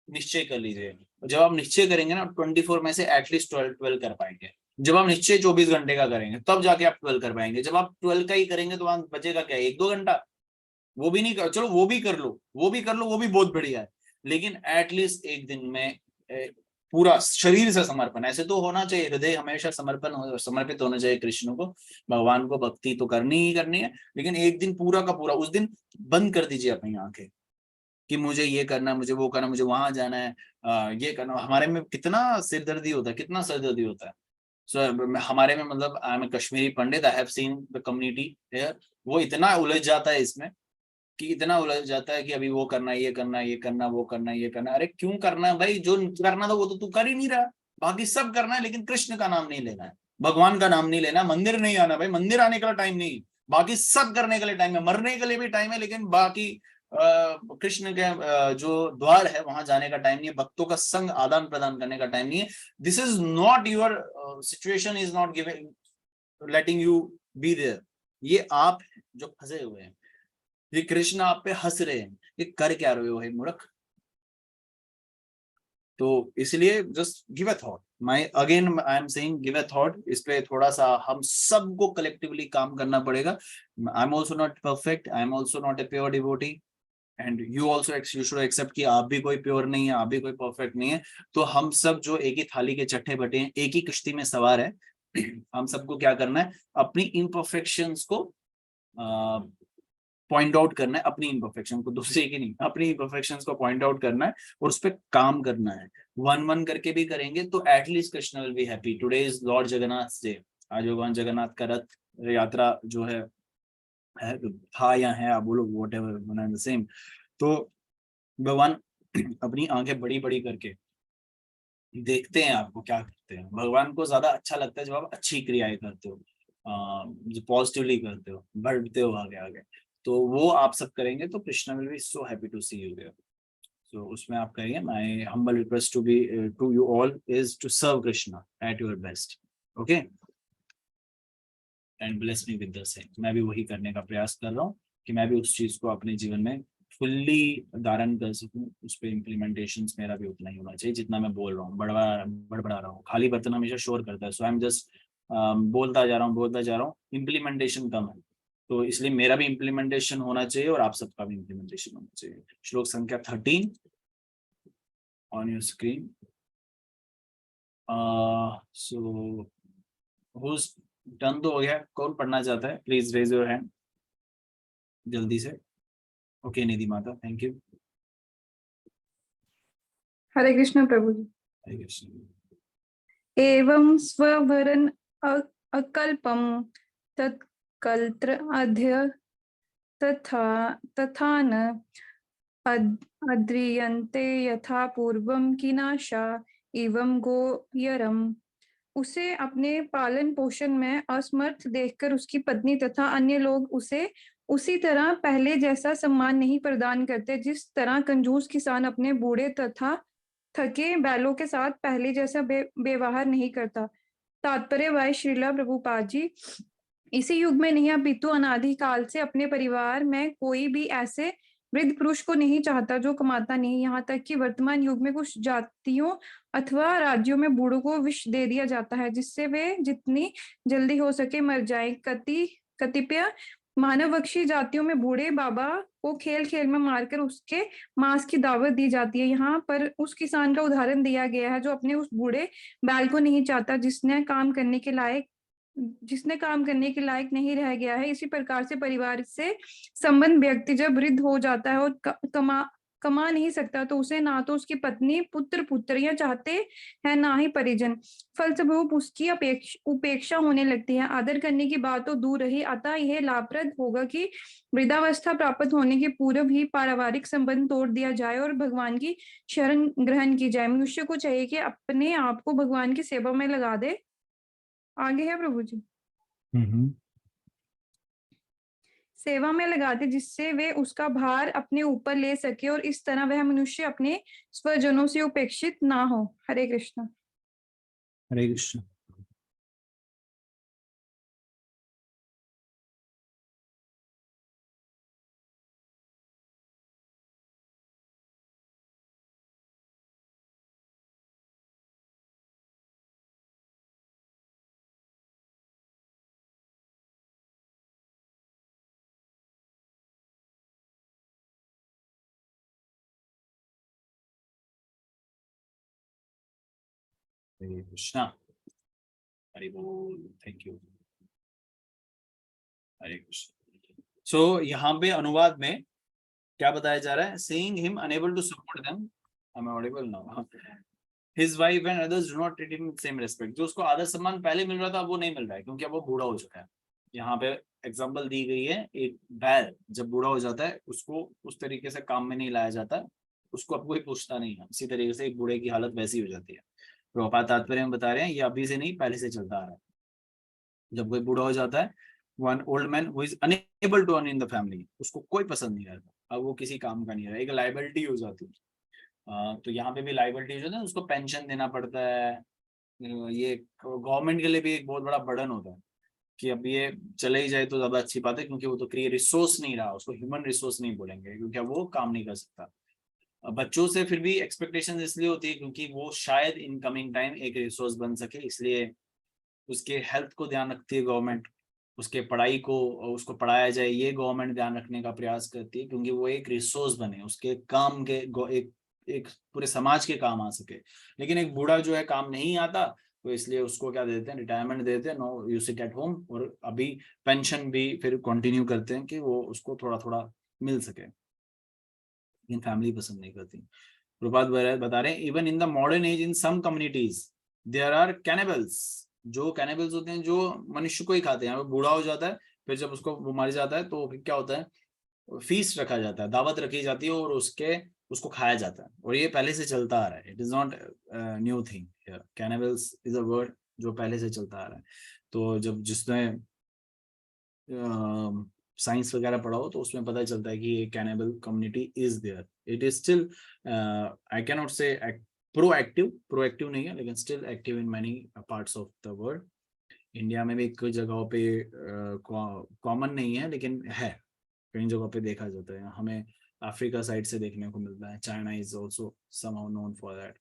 निश्चय कर लीजिए। जब आप निश्चय करेंगे ना, 24 में से एटलीस्ट 12 कर पाएंगे। जब आप निश्चय 24 घंटे का करेंगे तब जाके आप 12 कर पाएंगे। जब आप 12 का ही करेंगे तो वहां बचेगा क्या, 1-2 घंटा? वो भी नहीं कर, चलो वो भी कर लो, वो भी कर लो, वो भी बहुत बढ़िया है, लेकिन एटलीस्ट एक दिन में पूरा शरीर से समर्पण, ऐसे तो होना चाहिए, हृदय हमेशा समर्पित होना चाहिए कृष्ण को, भगवान को भक्ति तो करनी ही करनी है, लेकिन एक दिन पूरा का पूरा, उस दिन बंद कर दीजिए अपनी आंखें कि मुझे ये करना, मुझे वो करना, मुझे वहां जाना है, ये करना। हमारे में कितना सिरदर्दी होता है, कितना सिरदर्दी होता है। सो हमारे में, मतलब I am Kashmiri Pandit, I have seen the community here, वो इतना उलझ जाता है इसमें, कि इतना उलझ जाता है कि अभी वो करना है, ये करना है, ये करना, वो करना है, ये करना है। अरे क्यों करना है भाई? जो करना था वो तो तू कर ही नहीं रहा, बाकी सब करना है, लेकिन कृष्ण का नाम नहीं लेना है, भगवान का नाम नहीं लेना, मंदिर नहीं आना भाई, मंदिर आने का टाइम नहीं, बाकी सब करने के लिए टाइम है, मरने के लिए भी टाइम है, लेकिन बाकी कृष्ण के जो द्वार है वहां जाने का टाइम नहीं है, भक्तों का संग आदान प्रदान करने का टाइम नहीं है। This is not your situation, is not giving letting you be there. ये आप जो फंसे हुए हैं, ये कृष्ण आप पे हंस रहे हैं, ये कर क्या रहे हो हे मूर्ख? तो इसलिए just give a thought, my again I am saying give a thought, इस पे थोड़ा सा हम सबको कलेक्टिवली काम करना पड़ेगा। I am also not perfect, I am also not a pure devotee, and you also you should accept कि आप भी कोई प्योर नहीं है, आप भी कोई परफेक्ट नहीं है। तो हम सब जो एक ही थाली के चट्टे बटे हैं, एक ही किश्ती में सवार है, हम सबको क्या करना है, अपनी इम्परफेक्शंस को पॉइंट आउट करना है, अपनी इम्परफेक्शन को, दूसरे की नहीं, अपनी इम्परफेक्शंस को पॉइंट आउट करना है और उस पर काम करना है। वन वन करके भी करेंगे तो at least Krishna will be happy. Today is Lord Jagannath day, आज भगवान जगन्नाथ का रथ यात्रा जो है था या है, आप बोलो वॉट एवर सेम। तो भगवान अपनी आंखें बड़ी बड़ी करके देखते हैं आपको क्या करते हैं। भगवान को ज्यादा अच्छा लगता है जब आप अच्छी क्रियाएं करते हो, जो पॉजिटिवली करते हो, बढ़ते हो आगे आगे, तो वो आप सब करेंगे तो Krishna will be so happy to see you there. So उसमें आप करिए, my humble request to you all is to serve Krishna at your best, okay, and bless me with the same. मैं भी वही करने का प्रयास कर रहा हूँ कि मैं भी उस चीज को अपने जीवन में फुल्ली धारण कर सकूं, उस पर इम्प्लीमेंटेशन मेरा भी उतना ही होना चाहिए जितना मैं बोल रहा हूँ, बड़बड़ा रहा हूँ। खाली बर्तन हमेशा शोर करता है, सो आई एम जस्ट बोलता जा रहा हूँ, बोलता जा रहा हूँ, इम्प्लीमेंटेशन कम है। तो इसलिए मेरा भी इम्प्लीमेंटेशन होना चाहिए और आप सबका भी इम्प्लीमेंटेशन होना चाहिए। श्लोक संख्या 13 on your screen. So who's done तो हो गया, कौन पढ़ना चाहता है प्लीज रेज योर हैंड जल्दी से। ओके निधि माता, थैंक यू। हरे कृष्ण प्रभु जी। हरे कृष्ण। एवं स्ववरन अकल्पम तत्कल्त्र अध्य तथा तथा न अद्रियन्ते यथा पूर्वम किनाशा एवं गोयरम। उसे अपने पालन पोषण में असमर्थ देखकर उसकी पत्नी तथा अन्य लोग उसे उसी तरह पहले जैसा सम्मान नहीं प्रदान करते जिस तरह कंजूस किसान अपने बूढ़े तथा थके बैलों के साथ पहले जैसा व्यवहार नहीं करता। तात्पर्य भाई श्रीला प्रभुपाद जी, इसी युग में नहीं अपितु अनादि काल से अपने परिवार में कोई भी ऐसे वृद्ध पुरुष को नहीं चाहता जो कमाता नहीं। यहाँ तक कि वर्तमान युग में कुछ जातियों अथवा राज्यों में बूढ़ों को विष दे दिया जाता है जिससे वे जितनी जल्दी हो सके मर जाएं। कतिपय मानववक्षी जातियों में बूढ़े बाबा को खेल खेल में मारकर उसके मांस की दावत दी जाती है। यहाँ पर उस किसान का उदाहरण दिया गया है जो अपने उस बूढ़े बैल को नहीं चाहता जिसने काम करने के लायक नहीं रह गया है। इसी प्रकार से परिवार से संबंध व्यक्ति जब वृद्ध हो जाता है और कमा नहीं सकता तो उसे ना तो उसकी पत्नी पुत्र पुत्रियां चाहते हैं ना ही परिजन। फलस्वरूप उसकी उपेक्षा होने लगती है। आदर करने की बात तो दूर रही, अतः यह लाभप्रद होगा कि वृद्धावस्था प्राप्त होने के पूर्व ही पारिवारिक संबंध तोड़ दिया जाए और भगवान की शरण ग्रहण की जाए। मनुष्य को चाहिए कि अपने आप को भगवान की सेवा में लगा दे। आगे है प्रभु जी। सेवा में लगाते जिससे वे उसका भार अपने ऊपर ले सके और इस तरह वह मनुष्य अपने स्वजनों से उपेक्षित ना हो। हरे कृष्ण। हरे कृष्ण। हरे कृष्णा, हरि बोल, थैंक यू, हरे कृष्ण। सो यहाँ पे अनुवाद में क्या बताया जा रहा है? Seeing him unable to support them, am I audible now? His wife and others do not treat him with same respect. जो उसको आदर सम्मान पहले मिल रहा था वो नहीं मिल रहा है, क्योंकि अब वो बूढ़ा हो चुका है। यहाँ पे एग्जाम्पल दी गई है, एक बैल जब बूढ़ा हो जाता है उसको उस तरीके से काम में नहीं लाया जाता, उसको अब कोई पूछता नहीं है। इसी तरीके से एक बूढ़े की हालत वैसी हो जाती है। प्रभुपाद तात्पर्य में बता रहे हैं ये अभी से नहीं, पहले से चलता आ रहा है। जब कोई बूढ़ा हो जाता है, one old man who is unable to earn in the family, उसको कोई पसंद नहीं आता, अब वो किसी काम का नहीं रहा, एक लाइबिलिटी हो जाती है। तो यहाँ पे भी लाइबिलिटी जो है उसको पेंशन देना पड़ता है। ये गवर्नमेंट के लिए भी एक बहुत बड़ा बर्डन होता है कि अब ये चले ही जाए तो ज्यादा अच्छी बात है, क्योंकि वो तो रिसोर्स नहीं रहा, उसको ह्यूमन रिसोर्स नहीं बोलेंगे, क्योंकि अब वो काम नहीं कर सकता। बच्चों से फिर भी एक्सपेक्टेशन इसलिए होती है क्योंकि वो शायद इन कमिंग टाइम एक रिसोर्स बन सके, इसलिए उसके हेल्थ को ध्यान रखती है गवर्नमेंट, उसके पढ़ाई को, उसको पढ़ाया जाए ये गवर्नमेंट ध्यान रखने का प्रयास करती है, क्योंकि वो एक रिसोर्स बने, उसके काम के एक पूरे समाज के काम आ सके। लेकिन एक बूढ़ा जो है काम नहीं आता, तो इसलिए उसको क्या देते हैं, रिटायरमेंट देते हैं, no you sit at home, और अभी पेंशन भी फिर कंटिन्यू करते हैं कि वो उसको थोड़ा थोड़ा मिल सके, लेकिन फैमिली पसंद नहीं करती। प्रभुपाद बता रहे हैं even in the modern age in some communities there are cannibals. जो कैनिबल्स होते हैं जो मनुष्य को ही खाते हैं, वो बूढ़ा हो जाता है, फिर जब उसको वो मर जाता है तो फिर क्या होता है, फीस्ट रखा जाता है, दावत रखी जाती है और उसको खाया जाता है, और ये पहले से चलता आ रहा है। It is not new thing, cannibals is a word जो पहले से चलता आ रहा है। तो जब जिसने साइंस वगैरह पढ़ा हो तो उसमें पता चलता है कि ये cannibal community is there. It is still, I can not say proactive नहीं है, लेकिन still active in many parts of the world. India में भी कई जगहों पे कॉमन नहीं है, लेकिन है, कई जगहों पे देखा जाता है। हमें अफ्रीका साइड से देखने को मिलता है, China is also somehow known for that,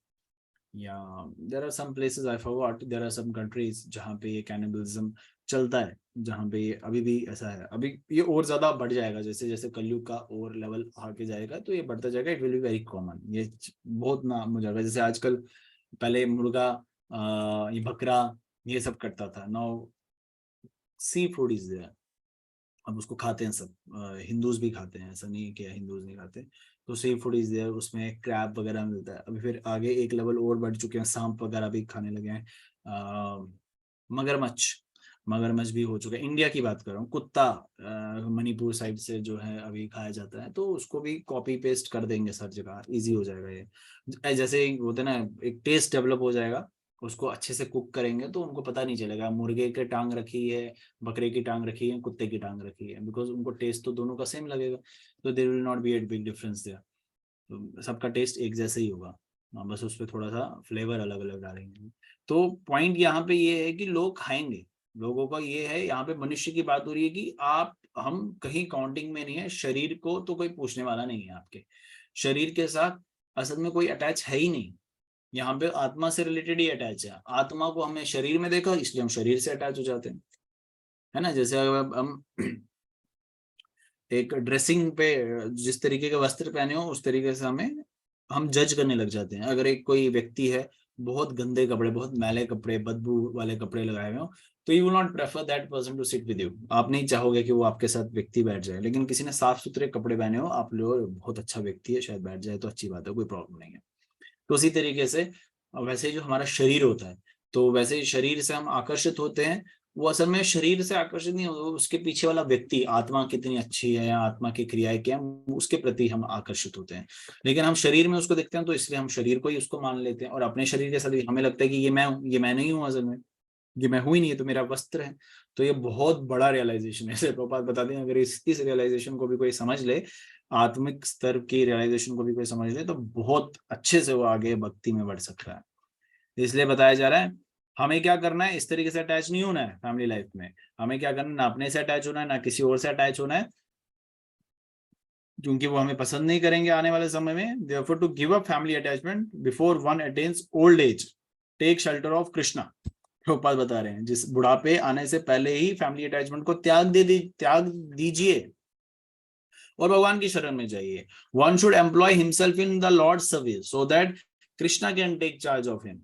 या there are some places I forgot, there are some countries जहाँ पे ये कैनिबलिज्म चलता है, जहाँ पे ये अभी भी ऐसा है। अभी ये और ज्यादा बढ़ जाएगा, जैसे जैसे कलयुग का और लेवल आगे जाएगा तो ये बढ़ता जाएगा, it will be very common, ये बहुत नाम हो जाएगा। जैसे आजकल पहले मुर्गा, ये बकरा, ये सब करता था, now see food is there, अब उसको खाते हैं सब, हिंदूज भी खाते हैं, ऐसा नहीं है कि हिंदूज नहीं खाते। तो सी फूड इज देयर, उसमें क्रैब वगैरह मिलता है। अभी फिर आगे एक लेवल और बढ़ चुके हैं, सांप वगैरह भी खाने लगे हैं, मगरमच्छ भी हो चुका है। इंडिया की बात कर रहा हूँ, कुत्ता मणिपुर साइड से जो है अभी खाया जाता है, तो उसको भी कॉपी पेस्ट कर देंगे सर जगह, इजी हो जाएगा ये। जैसे होता है ना, एक टेस्ट डेवलप हो जाएगा, उसको अच्छे से कुक करेंगे तो उनको पता नहीं चलेगा मुर्गे की टांग रखी है, बकरे की टांग रखी है, कुत्ते की टांग रखी है, बिकॉज उनको टेस्ट तो दोनों का सेम लगेगा, तो there will not be a big difference there. तो सबका टेस्ट एक जैसे ही होगा, बस उस पर थोड़ा सा फ्लेवर अलग अलग डालेंगे। तो पॉइंट यहाँ पे ये है कि लोग खाएंगे, लोगों का ये है, यहाँ पे मनुष्य की बात हो रही है कि हम कहीं काउंटिंग में नहीं है। शरीर को तो कोई पूछने वाला नहीं है, आपके शरीर के साथ असल में कोई अटैच है ही नहीं, यहाँ पे आत्मा से रिलेटेड ही अटैच है। आत्मा को हमने शरीर में देखा, इसलिए हम शरीर से अटैच हो जाते हैं, है ना। जैसे अगर हम एक ड्रेसिंग पे जिस तरीके के वस्त्र पहने हो उस तरीके से हम जज करने लग जाते हैं। अगर एक कोई व्यक्ति है बहुत गंदे कपड़े, बहुत मैले कपड़े, बदबू वाले कपड़े लगाए हुए हो, तो you will not prefer that person to sit with you. आप नहीं चाहोगे कि वो आपके साथ व्यक्ति बैठ जाए। लेकिन किसी ने साफ सुथरे कपड़े पहने हो, आप लोग बहुत अच्छा व्यक्ति है, शायद बैठ जाए तो अच्छी बात है, कोई प्रॉब्लम नहीं है। तो उसी तरीके से वैसे जो हमारा शरीर होता है, तो वैसे शरीर से हम आकर्षित होते हैं। वो असल में शरीर से आकर्षित नहीं होता, उसके पीछे वाला व्यक्ति, आत्मा कितनी अच्छी है, आत्मा की क्रियाएं क्या है, उसके प्रति हम आकर्षित होते हैं। लेकिन हम शरीर में उसको देखते हैं तो इसलिए हम शरीर को ही उसको मान लेते हैं, और अपने शरीर के साथ हमें लगता है कि ये मैं हूँ, ये मैं नहीं हूँ, असल में ये मैं हूं ही नहीं है, तो मेरा वस्त्र है। तो ये बहुत बड़ा रियलाइजेशन है। ऐसे प्रभुपाद बताते हैं, अगर इस रियलाइजेशन को भी कोई समझ ले, आत्मिक स्तर की रियलाइजेशन को भी कोई समझ ले, तो बहुत अच्छे से वो आगे भक्ति में बढ़ सकता है। इसलिए बताया जा रहा है हमें क्या करना है, इस तरीके से अटैच नहीं होना है फैमिली लाइफ में। हमें क्या करना है, ना अपने से अटैच होना है, ना किसी और से अटैच होना है, क्योंकि वो हमें पसंद नहीं करेंगे आने वाले समय में। Therefore to give up family attachment before one attains old age, take shelter of Krishna. Prabhupada बता रहे हैं जिस बुढ़ापे आने से पहले ही फैमिली अटैचमेंट को त्याग दीजिए और भगवान की शरण में जाइए। One should employ himself in the lord service so that Krishna can take charge of him.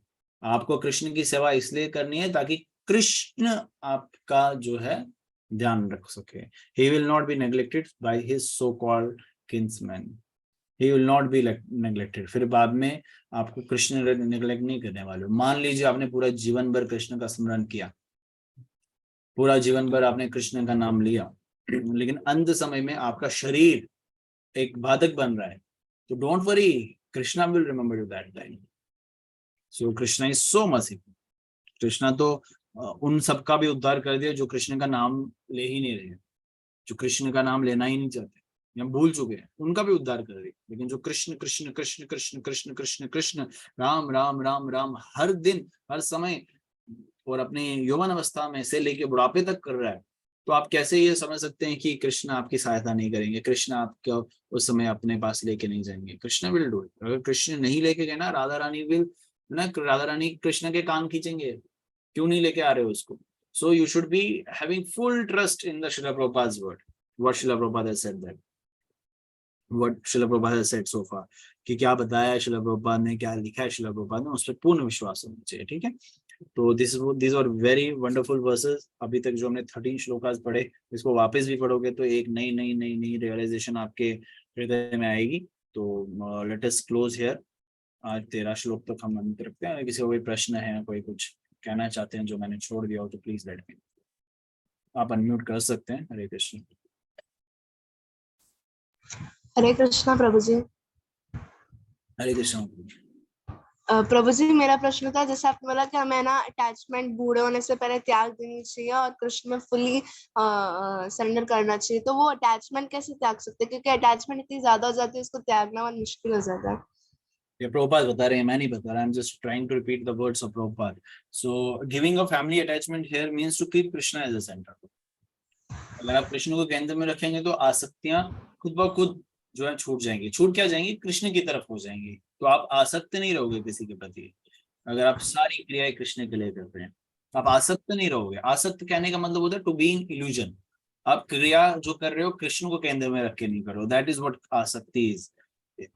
आपको कृष्ण की सेवा इसलिए करनी है ताकि कृष्ण आपका जो है ध्यान रख सके। He will not be neglected by his so-called kinsmen. He will not be neglected. फिर बाद में आपको कृष्ण नेग्लेक्ट नहीं करने वाले। मान लीजिए आपने पूरा जीवन भर कृष्ण का स्मरण किया, पूरा जीवन भर आपने कृष्ण का नाम लिया, लेकिन अंत समय में आपका शरीर एक बाधक बन रहा है, तो don't worry, Krishna will remember you that time. So Krishna is so merciful. Krishna तो उन सबका भी उद्धार कर दिया जो कृष्ण का नाम ले ही नहीं रहे, जो कृष्ण का नाम लेना ही नहीं चाहते या भूल चुके हैं, उनका भी उद्धार कर दिया। लेकिन जो कृष्ण कृष्ण कृष्ण कृष्ण कृष्ण कृष्ण कृष्ण राम राम राम राम हर दिन हर समय और अपने यौवन अवस्था में से लेके बुढ़ापे तक कर रहा है, तो आप कैसे ये समझ सकते हैं कि कृष्ण आपकी सहायता नहीं करेंगे, कृष्ण आपको उस समय अपने पास लेके नहीं जाएंगे? Krishna will do it. अगर कृष्ण नहीं लेके गए ना, राधा रानी विल ना, राधा रानी कृष्ण के कान खींचेंगे, क्यों नहीं लेके आ रहे हो उसको? So you should be having full trust in the Srila Prabhupada's word. What Srila Prabhupada has said that. What Srila Prabhupada has said so far. कि क्या बताया है Srila Prabhupada ने, क्या लिखा है Srila Prabhupada ने, उस पर पूर्ण विश्वास होना चाहिए। ठीक है, तो these are very wonderful verses। अभी तक जो हमने 13 श्लोकास पढ़े, इसको वापस भी पढ़ोगे तो एक नई रियलाइजेशन आपके हृदय में आएगी। तो लेट अस क्लोज हियर। आज 13 श्लोक तक हम अंत रखते हैं। किसी को कोई प्रश्न है, कोई कुछ कहना चाहते हैं जो मैंने छोड़ दिया हो, तो प्लीज लेट मी। आप अनम्यूट कर सकते हैं। हरे कृष्ण। हरे कृष्णा प्रभु जी। हरे कृष्ण। प्रभु जी, मेरा प्रश्न था, जैसे आपने बोला कि हमें ना अटैचमेंट बूढ़े होने से पहले त्याग देनी चाहिए और कृष्ण में फुली सरेंडर करना चाहिए, तो वो अटैचमेंट कैसे त्याग सकते हैं? क्योंकि अटैचमेंट इतनी ज्यादा हो जाती है, उसको त्यागना बहुत मुश्किल हो जाता है। ये प्रभुपाद बता रहे हैं, मैं नहीं बता रहा। I am just trying to repeat the words of Prabhupada. So giving a family attachment here means to keep Krishna as a centre. अगर आप कृष्ण को केंद्र में रखेंगे तो आसक्तियां खुद ब खुद जो है छूट जाएंगी। छूट क्या जाएंगी? कृष्ण की तरफ हो जाएंगी। तो आप आसक्त नहीं रहोगे किसी के प्रति। अगर आप सारी क्रियाएं कृष्ण के लिए करते हैं, आप आसक्त नहीं रहोगे। आसक्त कहने का मतलब होता है टू बी इन इल्यूजन। आप क्रिया जो कर रहे हो कृष्ण को केंद्र में रख के नहीं करो। दैट इज व्हाट आसक्ति इज।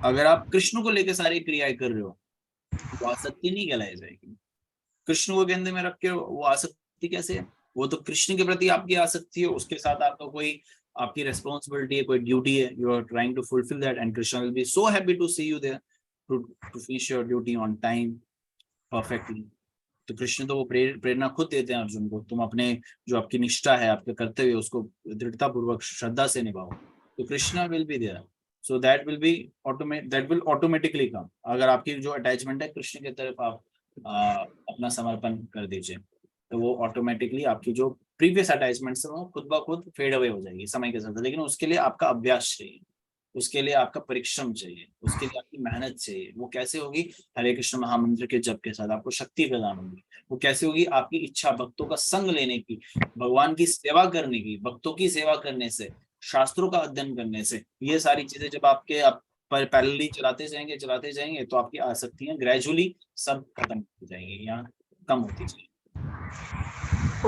अगर आप कृष्ण को लेकर सारी क्रियाएं कर रहे हो तो आसक्ति नहीं कहलाई जाएगी। कृष्ण को केंद्र में रख के वो आसक्ति कैसे है? वो तो कृष्ण के प्रति आपकी आसक्ति है, उसके साथ आपका कोई आपकी रेस्पॉन्सिबिलिटी है, कोई ड्यूटी है, you are trying to fulfil that and Krishna will be so happy to see you there to finish your duty on time perfectly. तो कृष्ण तो वो प्रेरणा खुद देते हैं अर्जुन को, तुम अपने जो आपकी निष्ठा है, आपके कर्तव्य, उसको दृढ़ता पूर्वक श्रद्धा से निभाओ, तो Krishna will be there. So that will automatically come. अगर आपकी जो अटैचमेंट है कृष्ण की तरफ आप अपना समर्पण कर दीजिए, तो वो ऑटोमेटिकली आपकी जो प्रीवियस अटैचमेंट्स है वो खुद ब खुद फेड अवे हो जाएगी समय के साथ। लेकिन उसके लिए आपका अभ्यास चाहिए, उसके लिए आपका परिश्रम चाहिए, उसके लिए आपकी मेहनत चाहिए। वो कैसे होगी? हरे कृष्ण महामंत्र के जप के साथ आपको शक्ति प्रदान होगी। वो कैसे होगी? आपकी इच्छा भक्तों का संग लेने की, भगवान की सेवा करने की, भक्तों की सेवा करने से, शास्त्रों का अध्ययन करने से। ये सारी चीजें जब आपके पर पैरेलली चलाते जाएंगे तो आपकी आसक्तियां ग्रेजुअली सब खत्म हो जाएंगी या कम होती जाएंगी।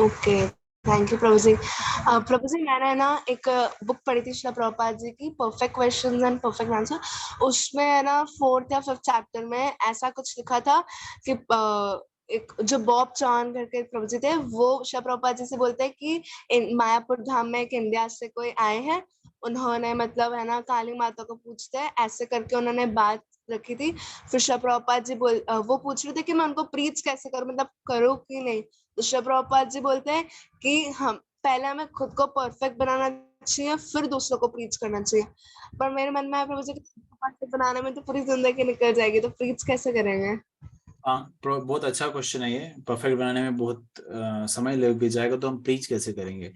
ओके, थैंक यू प्रभु जी। प्रभु जी, मैंने ना एक बुक पढ़ी थी श्रील प्रभुपाद जी की, perfect questions and perfect answer. उसमें है ना 4th या 5th चैप्टर में ऐसा कुछ लिखा था कि एक जो बॉब चौहान करके प्रभु जी थे, वो श्रील प्रभुपाद जी से बोलते हैं कि मायापुर धाम में एक इंडिया से कोई आए हैं, उन्होंने मतलब है ना काली माता को पूछते हैं, ऐसे करके उन्होंने बात रखी थी। फिर श्रील प्रभुपाद जी वो पूछ रहे थे कि मैं उनको प्रीच कैसे करूं, मतलब करूं कि नहीं। तो श्रील प्रभुपाद जी बोलते हैं कि हम पहले हमें खुद को परफेक्ट बनाना चाहिए, फिर दूसरों को प्रीच करना चाहिए। पर मेरे मन में है प्रभु जी कि बनाने में तो पूरी जिंदगी निकल जाएगी, तो प्रीच कैसे करेंगे? हाँ, बहुत अच्छा क्वेश्चन है ये। परफेक्ट बनाने में बहुत समय लग भी जाएगा, तो हम प्रीच कैसे करेंगे?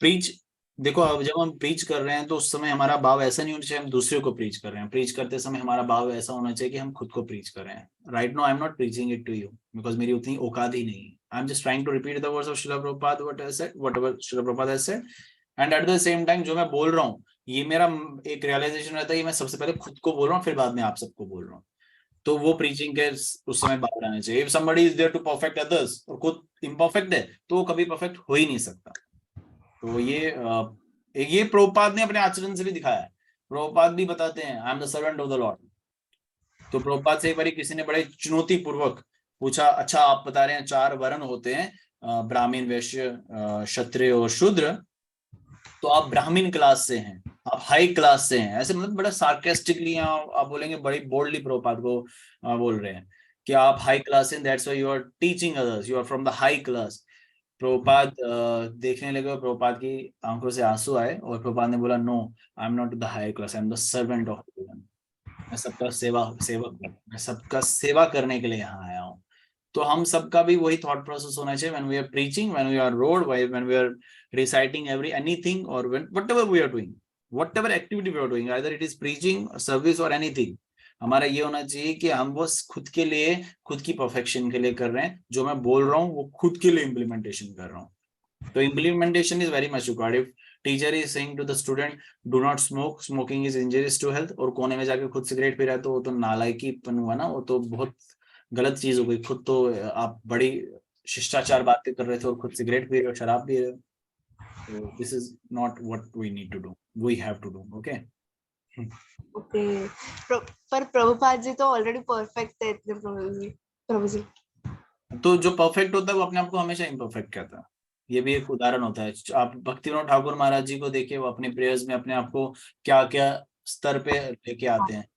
प्रीच देखो, अब जब हम प्रीच कर रहे हैं तो उस समय हमारा भाव ऐसा नहीं होना चाहिए हम दूसरे को प्रीच कर रहे हैं। प्रीच करते समय हमारा भाव ऐसा होना चाहिए कि हम खुद को प्रीच कर रहे हैं। Right now I am not preaching it to you because मेरी उतनी औकात ही नहीं है। I am just trying to repeat the words of Srila Prabhupada whatever Srila Prabhupada has said, and at the same time जो मैं बोल रहा हूँ ये मेरा एक रियलाइजेशन रहता है कि मैं सबसे पहले खुद को बोल रहा हूँ, फिर बाद में आप सबको बोल रहा हूँ। तो वो प्रीचिंग के उस समय बाहर आना चाहिए। If somebody is there to perfect others और खुद इम्परफेक्ट है तो वो कभी परफेक्ट हो ही नहीं सकता। तो ये प्रभुपाद ने अपने आचरण से भी दिखाया है। प्रभुपाद भी बताते हैं आई am the servant of the Lord. तो प्रभुपाद से एक बार किसी ने बड़े चुनौती पूर्वक पूछा अच्छा आप बता रहे हैं 4 वर्ण होते हैं, ब्राह्मण, वैश्य, क्षत्रिय और शूद्र, तो आप ब्राह्मण क्लास से हैं, आप हाई क्लास से हैं, ऐसे मतलब बड़ा सार्केस्टिकली आप बोलेंगे, बड़ी बोल्डली प्रभुपाद को बोल रहे हैं कि आप हाई क्लास हैं, that's why you are teaching others, you are from the high class. Prabhupada देखने लगे और प्रभुपाद की आंखों से आंसू आए और प्रभुपाद ने बोला no, I am not the high class, I am the servant of everyone. मैं सबका सेवक हूं, मैं सबका सेवा करने के लिए यहाँ आया हूँ। तो हम सबका भी वही थॉट प्रोसेस होना चाहिए when we are preaching, when we are road, when we are reciting anything or whatever we are doing, whatever activity we are doing, either it is preaching, service or anything, हमारा ये होना चाहिए कि हम वो खुद के लिए, खुद की परफेक्शन के लिए कर रहे हैं, जो मैं बोल रहा हूँ वो खुद के लिए इम्प्लीमेंटेशन कर रहा हूँ। तो implementation is very much required. If teacher is saying to the student do not smoke, smoking is injurious to health, और कोने में जाके खुद सिगरेट पी रहा है, तो वो तो नालायकीपन हुआ ना, वो तो बहुत गलत चीज हो गई। खुद तो आप बड़ी शिष्टाचार बातें कर रहे थे और खुद सिगरेट पी रहे हो, शराब पी रहे हो। So this is not what we need to do. We have to do. Okay. Okay. पर प्रभुपाद जी तो ऑलरेडी परफेक्ट है इतने, प्रभु जी। तो जो परफेक्ट होता है वो अपने आप को हमेशा इम्परफेक्ट कहता है। ये भी एक उदाहरण होता है। आप भक्तिविनोद ठाकुर महाराज जी को देखिए, वो अपने प्रेयर्स में अपने आप को क्या क्या स्तर पे लेके आते हैं।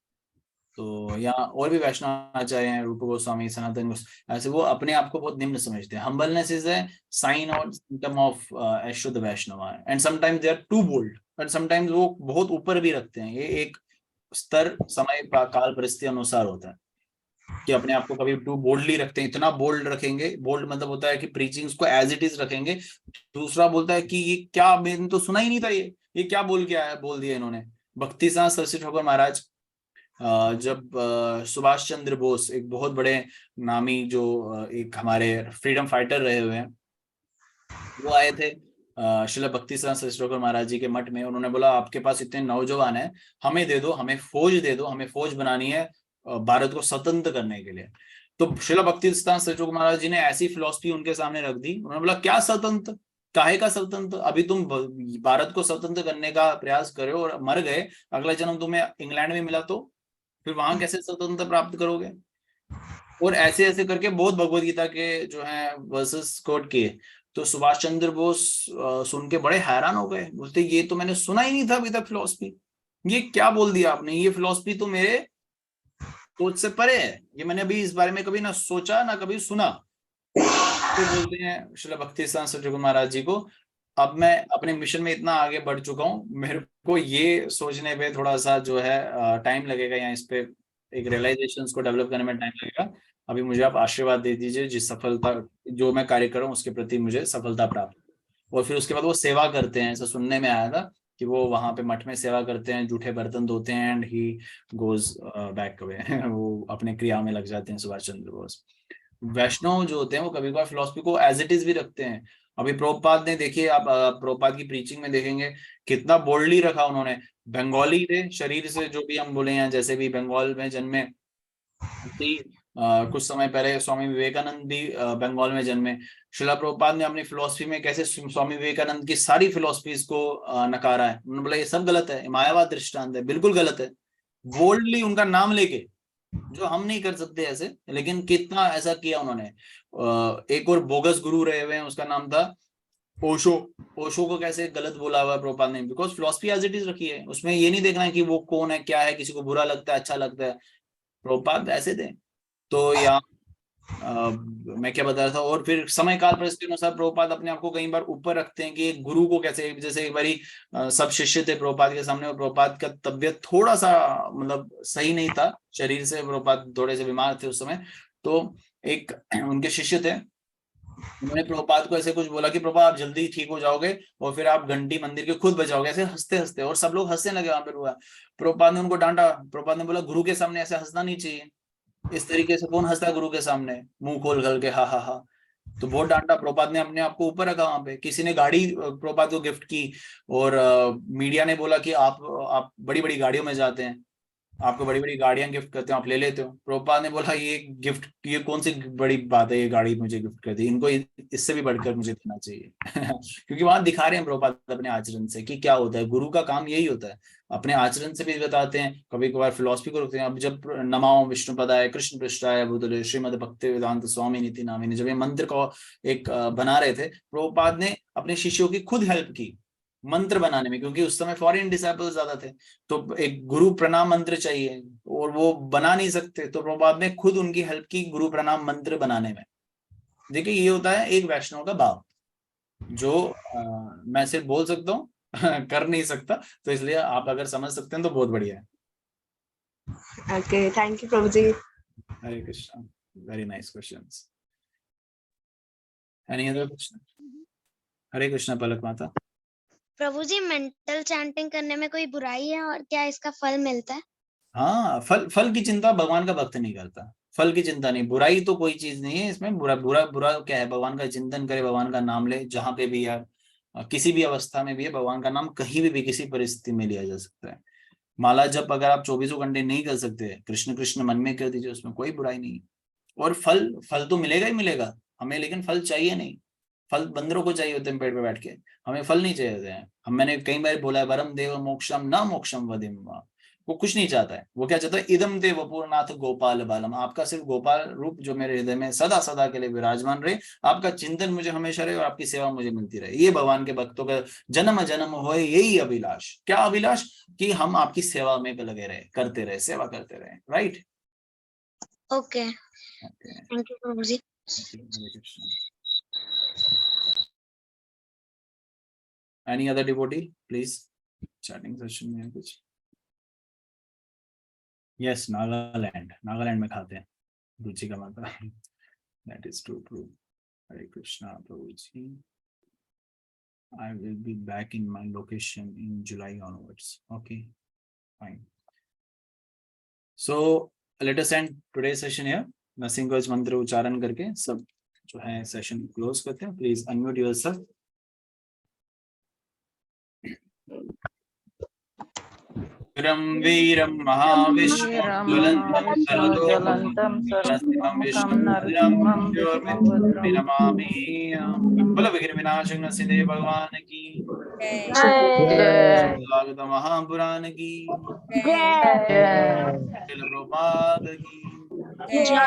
तो यहाँ और भी वैष्णव आचार्य हैं, रूप गोस्वामी, सनातन गोस्वामी, ऐसे वो अपने आप को बहुत निम्न समझते हैं। हम्बलनेस इज ए साइन और सिम्टम ऑफ ए शुद्ध Vaishnava, and sometimes they are too bold, but sometimes वो बहुत ऊपर भी रखते हैं। ये एक स्तर समय काल परिस्थिति अनुसार होता है कि अपने आप को कभी टू बोल्डली रखते हैं, इतना बोल्ड रखेंगे। बोल्ड मतलब होता है कि प्रीचिंग्स को एज इट इज रखेंगे। दूसरा बोलता है कि ये क्या, मैंने तो सुना ही नहीं था, ये क्या बोल दिया इन्होंने। भक्ति साहब सरस्वती ठाकुर महाराज जब सुभाष चंद्र बोस, एक बहुत बड़े नामी जो एक हमारे फ्रीडम फाइटर रहे हुए हैं, वो आए थे श्रील भक्ति सरस्वती ठाकुर महाराज जी के मठ में। उन्होंने बोला आपके पास इतने नौजवान हैं, हमें दे दो, हमें फौज दे दो, हमें फौज बनानी है भारत को स्वतंत्र करने के लिए। तो श्रील भक्ति सरस्वती ठाकुर महाराज जी ने ऐसी फिलॉसफी उनके सामने रख दी। उन्होंने बोला क्या स्वतंत्र, काहे का स्वतंत्र, अभी तुम भारत को स्वतंत्र करने का प्रयास करे और मर गए, अगला जन्म तुम्हें इंग्लैंड में मिला तो फिर वहां कैसे स्वतंत्रता प्राप्त करोगे। और ऐसे ऐसे करके बहुत भगवत गीता के जो है वर्सेस कोट किए। तो सुभाष चंद्र बोस सुन के बड़े हैरान हो गए, बोलते ये तो मैंने सुना ही नहीं था अभी तक फिलॉसफी, ये क्या बोल दिया आपने, ये फिलॉसफी तो मेरे सोच से परे है, ये मैंने अभी इस बारे में कभी ना सोचा ना कभी सुना। तो बोलते हैं श्रील भक्ति सरस्वती ठाकुर महाराज जी को, अब मैं अपने मिशन में इतना आगे बढ़ चुका हूँ, मेरे को ये सोचने पे थोड़ा सा जो है टाइम लगेगा, या इस पे एक रियलाइजेशन को डेवलप करने में टाइम लगेगा। अभी मुझे आप आशीर्वाद दे दीजिए, जिस सफलता जो मैं कार्य कर रहा हूँ उसके प्रति मुझे सफलता प्राप्त। और फिर उसके बाद वो सेवा करते हैं, ऐसा सुनने में आया था कि वो वहां पे मठ में सेवा करते हैं, जूठे बर्तन धोते हैं, and he goes back away, वो अपने क्रिया में लग जाते हैं सुभाष चंद्र बोस। वैष्णव जो होते हैं वो कभी कभार फिलॉसफी को एज इट इज भी रखते हैं। अभी प्रभुपाद ने देखिए, आप प्रभुपाद की प्रीचिंग में देखेंगे कितना बोल्डली रखा उन्होंने। बंगाली थे शरीर से, जो भी हम बोले हैं, जैसे भी बंगाल में जन्मे, कुछ समय पहले स्वामी विवेकानंद भी बंगाल में जन्मे। श्रीला प्रभुपाद ने अपनी फिलॉसफी में कैसे स्वामी विवेकानंद की सारी फिलॉसफीज को नकारा है। उन्होंने बोला ये सब गलत है, मायावाद दृष्टांत है, बिल्कुल गलत है, बोल्डली उनका नाम लेके, जो हम नहीं कर सकते ऐसे, लेकिन कितना ऐसा किया उन्होंने। एक और बोगस गुरु रहे हुए हैं, उसका नाम था ओशो। ओशो को कैसे गलत बोला हुआ है प्रभुपाद ने, because philosophy as it is रखी है, उसमें ये नहीं देखना है कि वो कौन है, क्या है, किसी को बुरा लगता है, अच्छा लगता है। प्रभुपाद ऐसे थे। तो यहाँ मैं क्या बता रहा था, और फिर समय काल परिस्थिति अनुसार प्रभुपाद अपने आप को कई बार ऊपर रखते हैं कि एक गुरु को कैसे, जैसे एक बारी सब शिष्य थे प्रभुपाद के सामने, और प्रभुपाद का तबियत थोड़ा सा मतलब सही नहीं था शरीर से, प्रभुपाद थोड़े से बीमार थे उस समय। तो एक उनके शिष्य थे, उन्होंने प्रभुपाद को ऐसे कुछ बोला कि प्रभुपाद आप जल्दी ठीक हो जाओगे और फिर आप घंटी मंदिर के खुद बजाओगे, ऐसे हंसते हंसते, और सब लोग हंसने लगे वहां पर। हुआ प्रभुपाद ने उनको डांटा। प्रभुपाद ने बोला गुरु के सामने ऐसे हंसना नहीं चाहिए, इस तरीके से कौन हंसता है गुरु के सामने, मुंह खोल खोल के हा हा हा। तो बहुत डांटा। प्रभुपाद ने अपने आप को ऊपर रखा वहां पे। किसी ने गाड़ी प्रभुपाद को गिफ्ट की, और मीडिया ने बोला कि आप बड़ी बड़ी गाड़ियों में जाते हैं, आपको बड़ी बड़ी गाड़ियां गिफ्ट करते हो, आप ले लेते हो। प्रभुपाद ने बोला ये गिफ्ट, ये कौन सी बड़ी बात है, ये गाड़ी मुझे गिफ्ट कर दी, इनको इससे भी बढ़कर मुझे देना चाहिए। क्योंकि वहां दिखा रहे हैं प्रभुपाद अपने आचरण से कि क्या होता है। गुरु का काम यही होता है, अपने आचरण से भी बताते हैं, कभी कभार फिलोसफी को रखते हैं। अब जब नमाओ विष्णुपदाय कृष्ण पृष्ठाय भूतले श्रीमद भक्ति वेदांत स्वामी नीति नामिनी, जब ये मंत्र को एक बना रहे थे, प्रभुपाद ने अपने शिष्यों की खुद हेल्प की मंत्र बनाने में, क्योंकि उस समय फॉरेन डिसाइपल्स ज्यादा थे, तो एक गुरु प्रणाम मंत्र चाहिए और वो बना नहीं सकते, तो प्रभुपाद ने खुद उनकी हेल्प की गुरु प्रणाम मंत्र बनाने में। देखिए ये होता है एक वैष्णव का भाव, जो मैं सिर्फ बोल सकता हूँ कर नहीं सकता, तो इसलिए आप अगर समझ सकते हैं तो बहुत बढ़िया है। Okay, thank you Prabhu ji. Hare Krishna, very nice questions. Any other question? Hare Krishna Palak माता। प्रभु जी, मेंटल चैंटिंग करने में कोई बुराई है और क्या इसका फल मिलता है? हाँ, फल की चिंता भगवान का भक्त नहीं करता, फल की चिंता नहीं। बुराई तो कोई चीज नहीं है इसमें, बुरा क्या है, भगवान का चिंतन करे, भगवान का नाम ले, जहां पे भी है, किसी भी अवस्था में भी है, भगवान का नाम कहीं भी किसी परिस्थिति में लिया जा सकता है। माला जप अगर आप 24 घंटे नहीं कर सकते, कृष्ण कृष्ण मन में कर दीजिए, उसमें कोई बुराई नहीं। और फल तो मिलेगा ही मिलेगा हमें, लेकिन फल चाहिए नहीं। फल बंदरों को चाहिए होते हैं पेड़ पे बैठ के, हमें फल नहीं चाहिए होते हैं। मैंने कई बार बोला है, वरम देव मोक्षम न मोक्षम वदिम। वो कुछ नहीं चाहता है, वो क्या चाहता है, इदम देव पूर्णाथ गोपाल बालम, आपका सिर्फ गोपाल रूप जो मेरे हृदय में सदा सदा के लिए विराजमान रहे, आपका चिंतन मुझे हमेशा रहे और आपकी सेवा मुझे मिलती रहे। ये भगवान के भक्तों का जन्म जन्म हो, यही अभिलाष। क्या अभिलाष? कि हम आपकी सेवा में लगे रहे, करते रहे, सेवा करते रहे। Right, okay, thank you Prabhu ji. Any other devotee, please? Chatting session में कुछ? Yes, नागालैंड में खाते हैं रुचि का माता। That is true. Hare Krishna, Prabhuji. I will be back in my location in July onwards. Okay, fine. So let us end today's session here. Narasimha कवच मंत्र उच्चारण करके सब जो है सेशन क्लोज करते हैं। Please unmute yourself. वीरं वीरं महाविष्णुं ज्वलन्तं नरसिंहं नमामि। बोलो विघ्न विनाशक नरसिंह भगवान की जय। स्वागत महापुराण की जय। प्रभुपाद की जय।